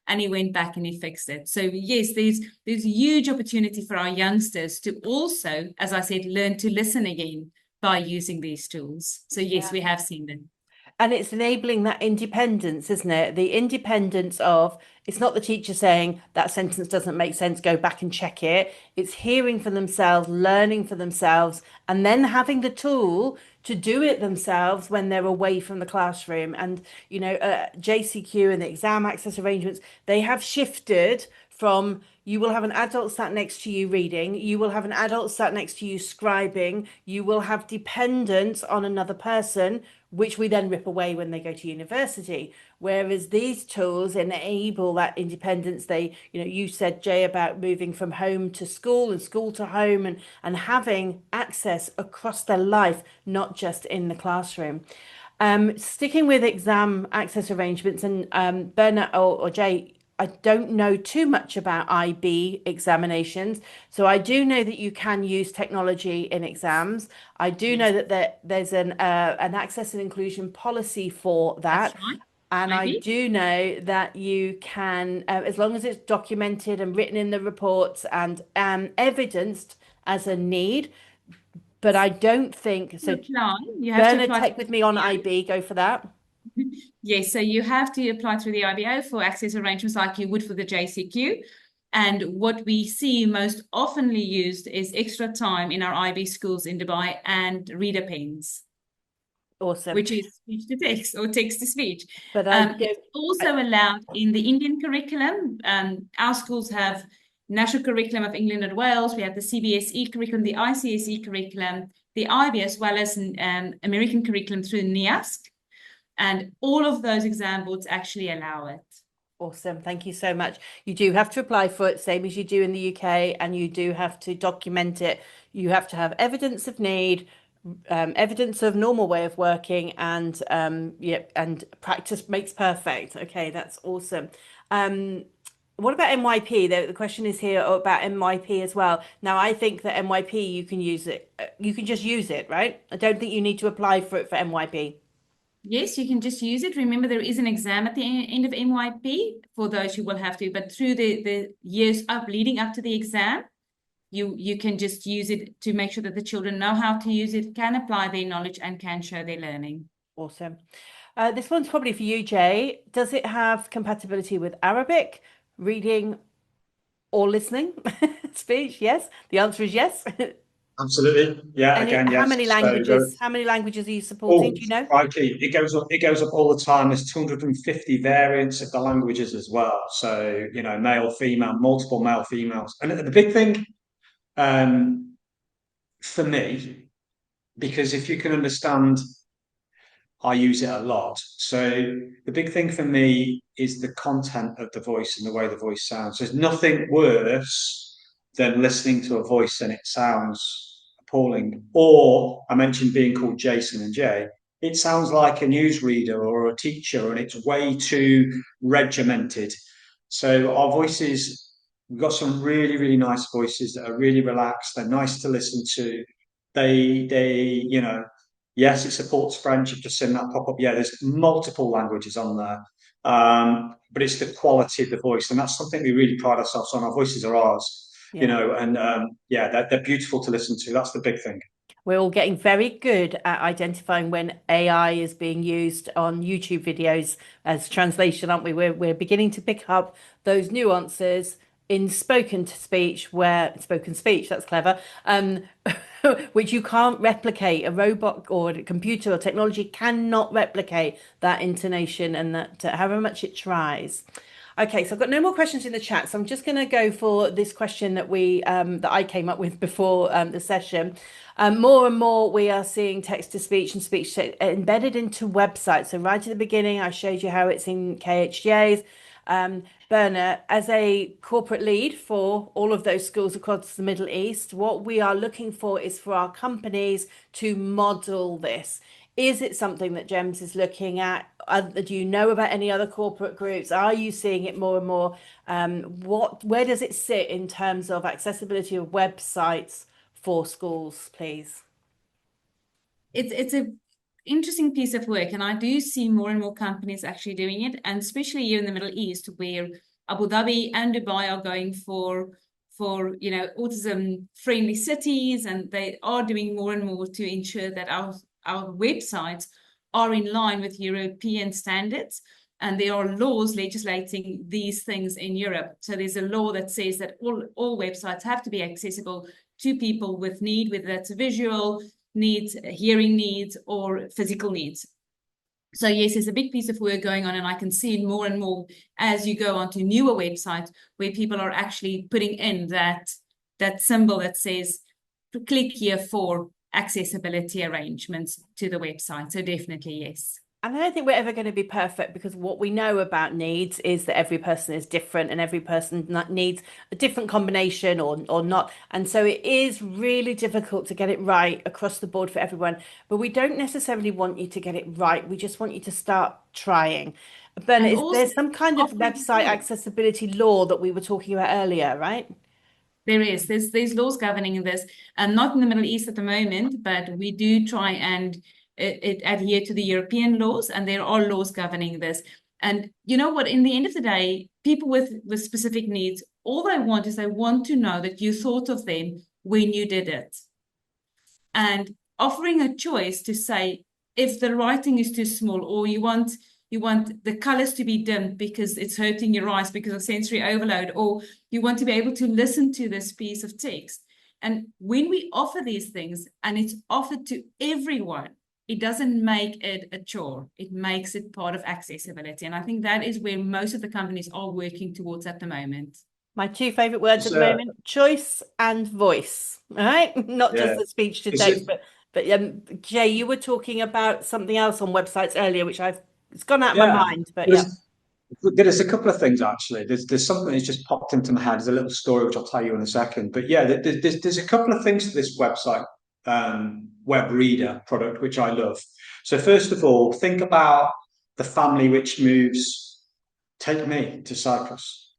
and he went back and he fixed it. So yes, there's huge opportunity for our youngsters to also, as I said, learn to listen again by using these tools. So yes, we have seen them. And it's enabling that independence, isn't it? The independence of, it's not the teacher saying that sentence doesn't make sense, go back and check it. It's hearing for themselves, learning for themselves, and then having the tool to do it themselves when they're away from the classroom. And, you know, JCQ and the exam access arrangements, they have shifted from you will have an adult sat next to you reading, you will have an adult sat next to you scribing, you will have dependence on another person, which we then rip away when they go to university. Whereas these tools enable that independence. They, you know, you said, Jay, about moving from home to school and school to home and having access across their life, not just in the classroom. Sticking with exam access arrangements, and Berna or Jay, I don't know too much about IB examinations. So I do know that you can use technology in exams. I do know that there's an access and inclusion policy for that. That's right. And I IB. do know that you can, as long as it's documented and written in the reports and evidenced as a need. But I don't think so. You have to Berna, apply take with me on IB, go for that. Yes, so you have to apply through the IBO for access arrangements like you would for the JCQ. And what we see most oftenly used is extra time in our IB schools in Dubai and reader pens. Awesome. Which is speech to text or text to speech. But it's also allowed in the Indian curriculum. Our schools have National Curriculum of England and Wales. We have the CBSE curriculum, the ICSE curriculum, the IB, as well as American curriculum through NIASC. And all of those exam boards actually allow it. Awesome. Thank you so much. You do have to apply for it, same as you do in the UK, and you do have to document it. You have to have evidence of need, evidence of normal way of working, and and practice makes perfect. Okay, that's awesome. What about MYP? The question is here about MYP as well. Now, I think that MYP, you can use it. You can just use it, right? I don't think you need to apply for it for MYP. Yes, you can just use it. Remember, there is an exam at the end of MYP for those who will have to, but through the years leading up to the exam, you can just use it to make sure that the children know how to use it, can apply their knowledge, and can show their learning. Awesome. This one's probably for you, Jay. Does it have compatibility with Arabic, reading, or listening? Speech? Yes. The answer is yes. Absolutely. Yeah. And again, how yes. many languages? How many languages are you supporting? Do you know? Crikey. It goes up all the time. There's 250 variants of the languages as well. So, you know, male, female, multiple male, females. And the big thing for me, because if you can understand, I use it a lot. So the big thing for me is the content of the voice and the way the voice sounds. There's nothing worse than listening to a voice and it sounds appalling. Or I mentioned being called Jason and Jay. It sounds like a newsreader or a teacher, and it's way too regimented. So our voices, we've got some really, really nice voices that are really relaxed. They're nice to listen to. They, you know, yes, it supports French. You've just seen that pop up. Yeah, there's multiple languages on there. But it's the quality of the voice, and that's something we really pride ourselves on. Our voices are ours, you know, and they're beautiful to listen to. That's the big thing. We're all getting very good at identifying when AI is being used on YouTube videos as translation, aren't we? We're beginning to pick up those nuances in spoken speech, that's clever, which you can't replicate. A robot or a computer or technology cannot replicate that intonation and that however much it tries. Okay, so I've got no more questions in the chat, so I'm just going to go for this question that I came up with before the session. More and more we are seeing text to speech and speech embedded into websites. So right at the beginning, I showed you how it's in KHJs. Berna, as a corporate lead for all of those schools across the Middle East, what we are looking for is for our companies to model this Is it something that GEMS is looking at? Do you know about any other corporate groups? Are you seeing it more and more? Where does it sit in terms of accessibility of websites for schools, please? It's a interesting piece of work, and I do see more and more companies actually doing it, and especially here in the Middle East, where Abu Dhabi and Dubai are going for autism friendly cities, and they are doing more and more to ensure that our websites are in line with European standards. And there are laws legislating these things in Europe. So there's a law that says that all websites have to be accessible to people with need, whether that's visual needs, hearing needs, or physical needs. So yes, there's a big piece of work going on, and I can see it more and more as you go onto newer websites where people are actually putting in that symbol that says, click here for accessibility arrangements to the website. So definitely, yes. And I don't think we're ever going to be perfect, because what we know about needs is that every person is different and every person needs a different combination or not. And so it is really difficult to get it right across the board for everyone. But we don't necessarily want you to get it right. We just want you to start trying. Berna, is there some kind of website accessibility law that we were talking about earlier, right? There is. There's laws governing this, and not in the Middle East at the moment, but we do try and adhere to the European laws, and there are laws governing this. And you know what, in the end of the day, people with specific needs, all they want is they want to know that you thought of them when you did it. And offering a choice to say, if the writing is too small, or you want the colors to be dimmed because it's hurting your eyes because of sensory overload, or you want to be able to listen to this piece of text. And when we offer these things and it's offered to everyone, it doesn't make it a chore. It makes it part of accessibility. And I think that is where most of the companies are working towards at the moment. My two favorite words at the moment: choice and voice. All right, not just the speech to text, but Jay, you were talking about something else on websites earlier, which it's gone out of my mind. But there's a couple of things actually. There's something that's just popped into my head. There's a little story which I'll tell you in a second. But yeah, there's a couple of things to this website web reader product which I love. So first of all, think about the family which moves, take me to Cyprus,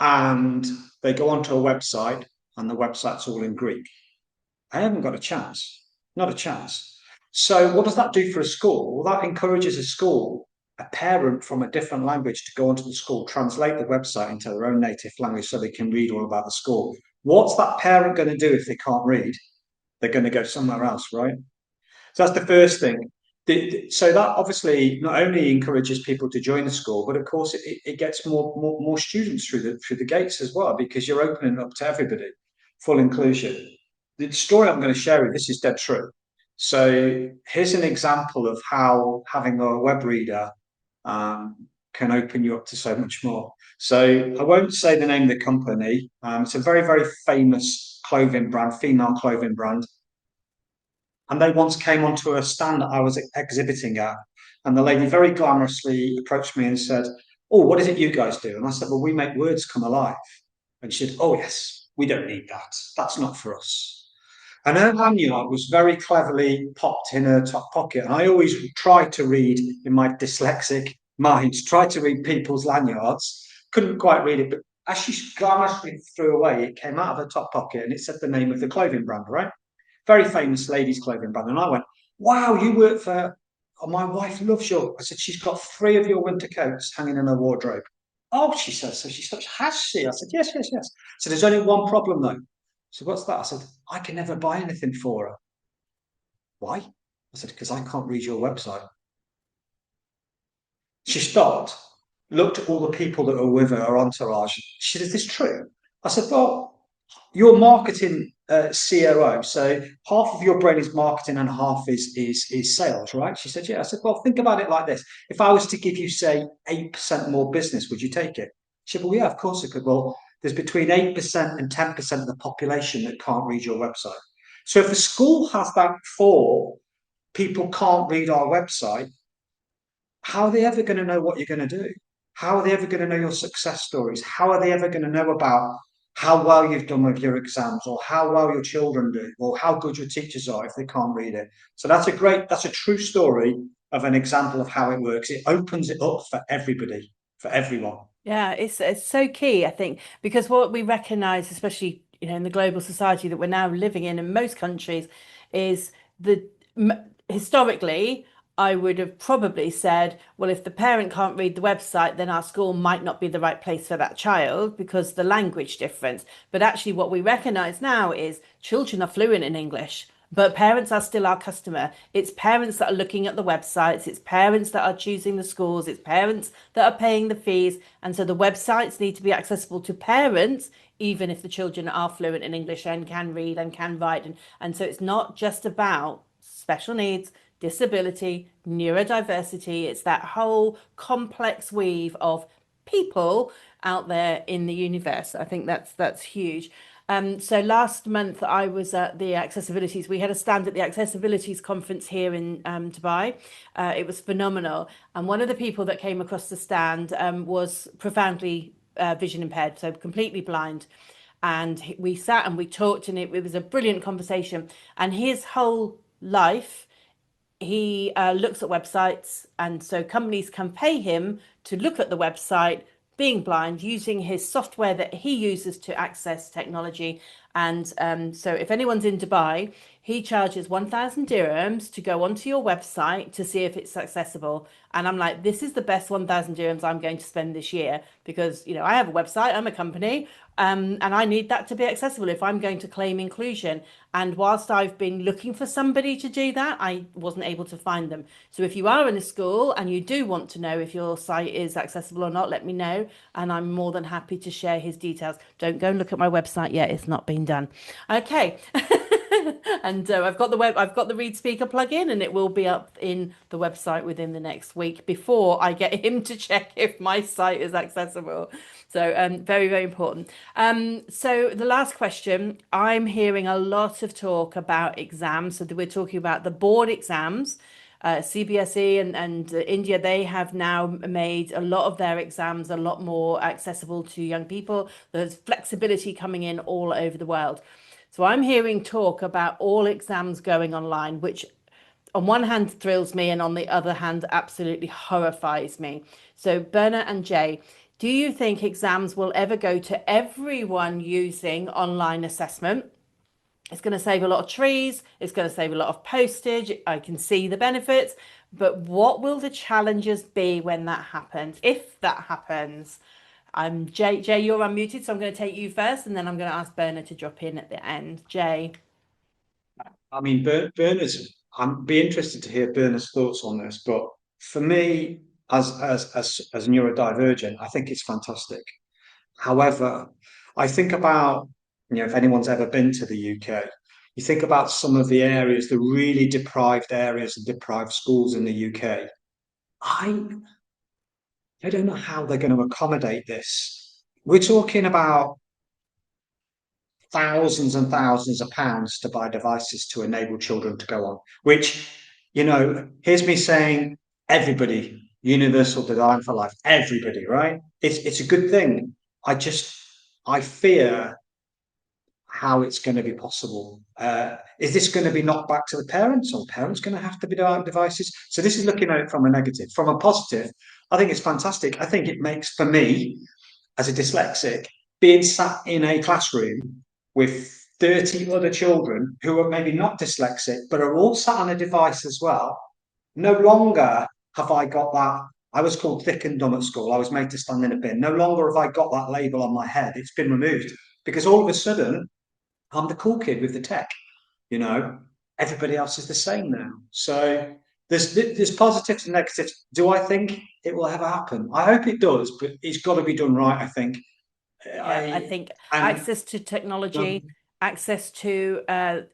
and they go onto a website and the website's all in Greek. I haven't got a chance, not a chance. So what does that do for a school? Well, that encourages a parent from a different language to go onto the school, translate the website into their own native language so they can read all about the school. What's that parent going to do if they can't read? They're going to go somewhere else, right? So that's the first thing. So that obviously not only encourages people to join the school, but of course it gets more students through the gates as well, because you're opening it up to everybody, full inclusion. The story I'm going to share with you, this is dead true. So here's an example of how having a web reader can open you up to so much more. So I won't say the name of the company. It's a very, very famous clothing brand, female clothing brand. And they once came onto a stand that I was exhibiting at. And the lady very glamorously approached me and said, "Oh, what is it you guys do?" And I said, "Well, we make words come alive." And she said, "Oh, yes, we don't need that. That's not for us." And her lanyard was very cleverly popped in her top pocket. And I always try to read, in my dyslexic mind, try to read people's lanyards. Couldn't quite read it, but as she glamorously threw away, it came out of her top pocket and it said the name of the clothing brand, right? Very famous ladies' clothing brand. And I went, "Wow, you work for, oh, my wife loves your," I said, "She's got 3 of your winter coats hanging in her wardrobe." "Oh," she says, "so she said, has she?" I said, "Yes, yes, yes." So there's only one problem though. So what's that? I said, "I can never buy anything for her." "Why?" I said, "Because I can't read your website." She stopped, looked at all the people that were with her entourage. She said, "Is this true?" I said, "Well, you're marketing COO, so half of your brain is marketing and half is sales, right?" She said, "Yeah." I said, "Well, think about it like this. If I was to give you, say, 8% more business, would you take it?" She said, "Well, yeah, of course I could." "Well, there's between 8% and 10% of the population that can't read your website. So if the school has that for people can't read our website, how are they ever going to know what you're going to do? How are they ever going to know your success stories? How are they ever going to know about how well you've done with your exams, or how well your children do, or how good your teachers are if they can't read it. So that's a true story of an example of how it works. It opens it up for everybody, for everyone. Yeah, it's so key, I think, because what we recognize, especially, in the global society that we're now living in most countries, is that historically, I would have probably said, well, if the parent can't read the website, then our school might not be the right place for that child because the language difference. But actually, what we recognize now is children are fluent in English. But parents are still our customer. It's parents that are looking at the websites. It's parents that are choosing the schools. It's parents that are paying the fees. And so the websites need to be accessible to parents, even if the children are fluent in English and can read and can write. And so it's not just about special needs, disability, neurodiversity. It's that whole complex weave of people out there in the universe. I think that's huge. So last month I was at the Accessibilities. We had a stand at the Accessibilities conference here in Dubai. It was phenomenal. And one of the people that came across the stand was profoundly vision impaired, so completely blind. And we sat and we talked, and it was a brilliant conversation. And his whole life, he looks at websites, and so companies can pay him to look at the website, being blind, using his software that he uses to access technology. And so if anyone's in Dubai, he charges 1,000 dirhams to go onto your website to see if it's accessible. And I'm like, this is the best 1,000 dirhams I'm going to spend this year, because I have a website, I'm a company, and I need that to be accessible if I'm going to claim inclusion. And whilst I've been looking for somebody to do that, I wasn't able to find them. So if you are in a school and you do want to know if your site is accessible or not, let me know, and I'm more than happy to share his details. Don't go and look at my website yet; it's not been done. Okay. And I've got the ReadSpeaker plugin, and it will be up in the website within the next week before I get him to check if my site is accessible. So very, very important. So the last question, I'm hearing a lot of talk about exams. So we're talking about the board exams. CBSE and India, they have now made a lot of their exams a lot more accessible to young people. There's flexibility coming in all over the world. So I'm hearing talk about all exams going online, which on one hand thrills me, and on the other hand absolutely horrifies me. So Berna and Jay, do you think exams will ever go to everyone using online assessment? It's going to save a lot of trees. It's going to save a lot of postage. I can see the benefits. But what will the challenges be when that happens, if that happens? Jay, you're unmuted, so I'm going to take you first, and then I'm going to ask Berna to drop in at the end. Jay. I mean, I'd be interested to hear Berna's thoughts on this, but for me, as neurodivergent, I think it's fantastic. However, I think about, if anyone's ever been to the UK, you think about some of the areas, the really deprived areas and deprived schools in the UK. I don't know how they're going to accommodate this. We're talking about thousands and thousands of pounds to buy devices to enable children to go on, which, here's me saying everybody, universal design for life, everybody, right? It's a good thing. I fear how it's going to be possible. Is this going to be knocked back to the parents, or parents going to have to be doing devices? So this is looking at it from a negative. From a positive, I think it's fantastic. I think it makes, for me, as a dyslexic, being sat in a classroom with 30 other children who are maybe not dyslexic, but are all sat on a device as well. No longer have I got that. I was called thick and dumb at school. I was made to stand in a bin. No longer have I got that label on my head. It's been removed, because all of a sudden, I'm the cool kid with the tech. Everybody else is the same now. So there's positives and negatives. Do I think it will ever happen? I hope it does, but it's got to be done right, I think. I think access to technology, access to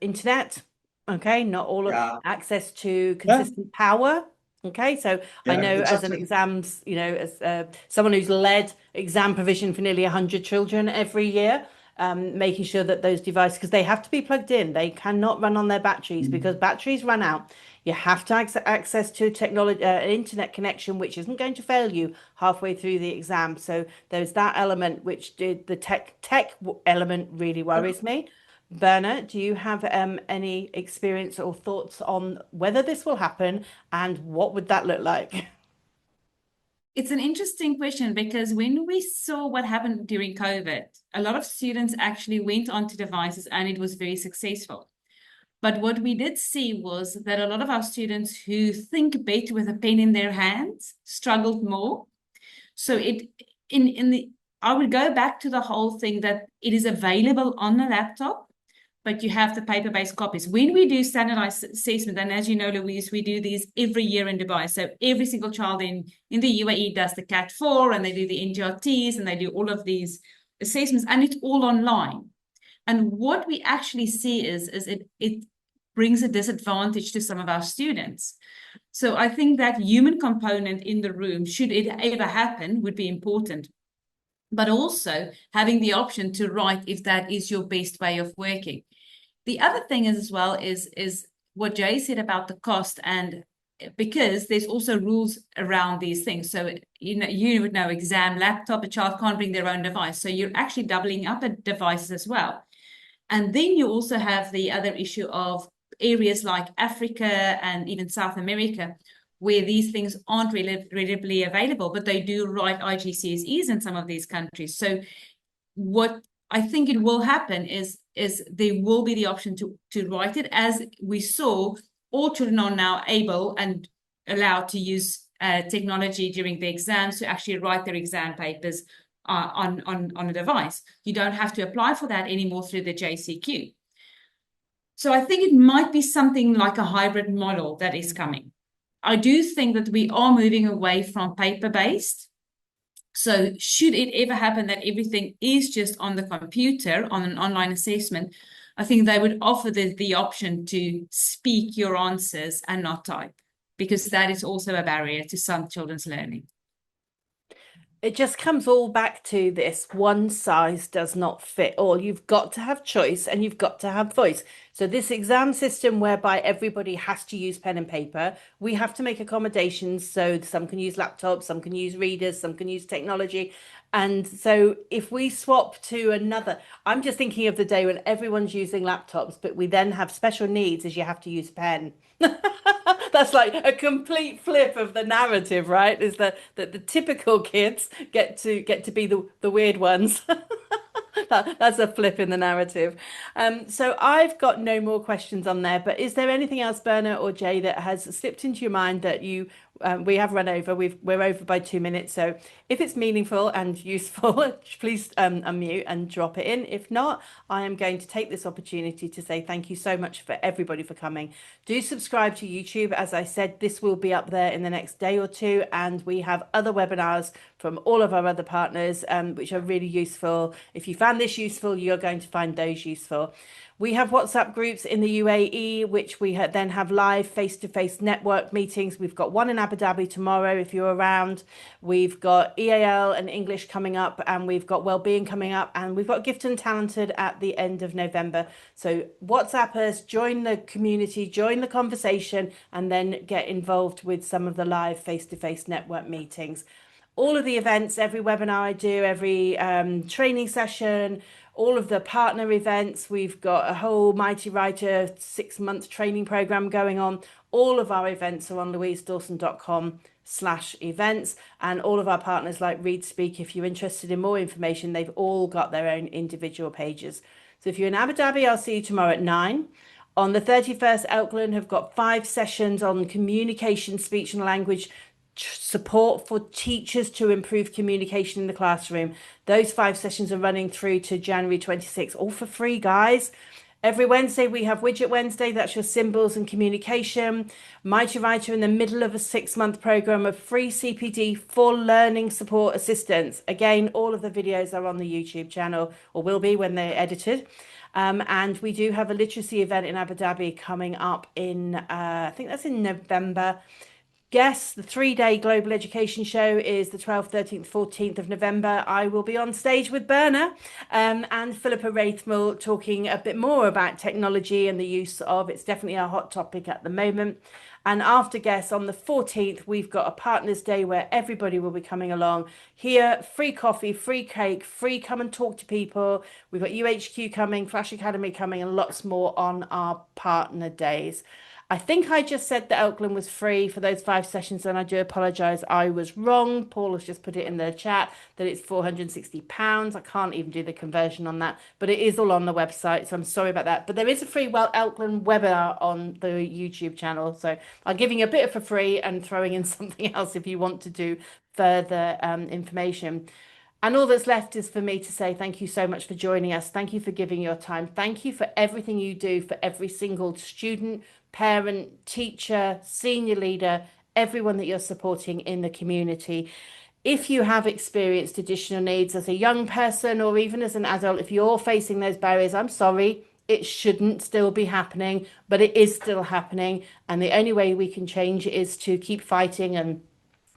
internet, okay, not all of access to consistent power. Okay, so I know as an as someone who's led exam provision for nearly 100 children every year, making sure that those devices, because they have to be plugged in, they cannot run on their batteries because batteries run out. You have to access to technology, an internet connection, which isn't going to fail you halfway through the exam. So there's that element, which did the tech element really worries me. Berna, do you have any experience or thoughts on whether this will happen and what would that look like? It's an interesting question because when we saw what happened during COVID, a lot of students actually went onto devices and it was very successful. But what we did see was that a lot of our students who think better with a pen in their hands struggled more. So I would go back to the whole thing that it is available on the laptop, but you have the paper-based copies. When we do standardized assessment, and as you know, Louise, we do these every year in Dubai. So every single child in the UAE does the CAT4, and they do the NGRTs, and they do all of these assessments, and it's all online. And what we actually see is it brings a disadvantage to some of our students. So I think that human component in the room, should it ever happen, would be important. But also having the option to write if that is your best way of working. The other thing is as well is what Jay said about the cost, and because there's also rules around these things. So you would know exam laptop, a child can't bring their own device. So you're actually doubling up at devices as well. And then you also have the other issue of areas like Africa and even South America, where these things aren't readily available, but they do write IGCSEs in some of these countries. So what I think it will happen is there will be the option to write it. As we saw, all children are now able and allowed to use technology during the exams to actually write their exam papers on a device. You don't have to apply for that anymore through the JCQ. So I think it might be something like a hybrid model that is coming. I do think that we are moving away from paper-based. So should it ever happen that everything is just on the computer, on an online assessment, I think they would offer the option to speak your answers and not type, because that is also a barrier to some children's learning. It just comes all back to this: one size does not fit all. You've got to have choice and you've got to have voice. So this exam system whereby everybody has to use pen and paper, we have to make accommodations. So some can use laptops, some can use readers, some can use technology. And so if we swap to another, I'm just thinking of the day when everyone's using laptops, but we then have special needs as you have to use pen. That's like a complete flip of the narrative, right? Is that the typical kids get to be the weird ones. That's a flip in the narrative. So I've got no more questions on there, but is there anything else, Berna or Jay, that has slipped into your mind that we have run over? We're over by 2 minutes. So if it's meaningful and useful, please unmute and drop it in. If not, I am going to take this opportunity to say thank you so much for everybody for coming. Do subscribe to YouTube. As I said, this will be up there in the next day or two, and we have other webinars from all of our other partners, which are really useful. If you found this useful, you're going to find those useful. We have WhatsApp groups in the UAE, which we then have live face-to-face network meetings. We've got one in Abu Dhabi tomorrow, if you're around. We've got EAL and English coming up, and we've got Wellbeing coming up, and we've got Gifted and Talented at the end of November. So WhatsApp us, join the community, join the conversation, and then get involved with some of the live face-to-face network meetings. All of the events, every webinar I do, every training session, all of the partner events. We've got a whole Mighty Writer 6-month training program going on. All of our events are on louisedawson.com/events, and all of our partners like ReadSpeak, if you're interested in more information, they've all got their own individual pages. So if you're in Abu Dhabi, I'll see you tomorrow at 9. On the 31st, Elkland have got 5 sessions on communication, speech and language support for teachers to improve communication in the classroom. Those 5 sessions are running through to January 26th, all for free, guys. Every Wednesday we have Widget Wednesday, that's your symbols and communication. Mighty Writer in the middle of a 6-month program of free CPD for learning support assistance. Again, all of the videos are on the YouTube channel, or will be when they're edited. And we do have a literacy event in Abu Dhabi coming up in, I think that's in November. guests, the 3-day Global Education Show is the 12th, 13th, 14th of November. I will be on stage with Berna and Philippa Raithmell talking a bit more about technology and the use of. It's definitely a hot topic at the moment. And after guests on the 14th, we've got a Partners Day where everybody will be coming along here. Free coffee, free cake, free come and talk to people. We've got UHQ coming, Flash Academy coming, and lots more on our partner days. I think I just said that Elkland was free for those 5 sessions, and I do apologise. I was wrong. Paul has just put it in the chat that it's £460. I can't even do the conversion on that, but it is all on the website, so I'm sorry about that. But there is a free Elkland webinar on the YouTube channel, so I'm giving you a bit for free and throwing in something else if you want to do further information. And all that's left is for me to say thank you so much for joining us. Thank you for giving your time. Thank you for everything you do for every single student, parent, teacher, senior leader, everyone that you're supporting in the community. If you have experienced additional needs as a young person or even as an adult, if you're facing those barriers, I'm sorry, it shouldn't still be happening, but it is still happening. And the only way we can change it is to keep fighting and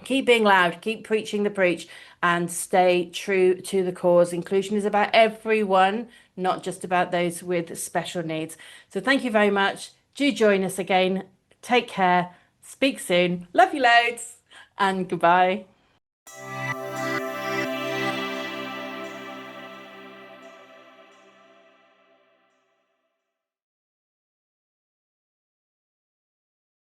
keep being loud, keep preaching the preach, and stay true to the cause. Inclusion is about everyone, not just about those with special needs. So thank you very much. Do join us again. Take care. Speak soon. Love you loads. And goodbye.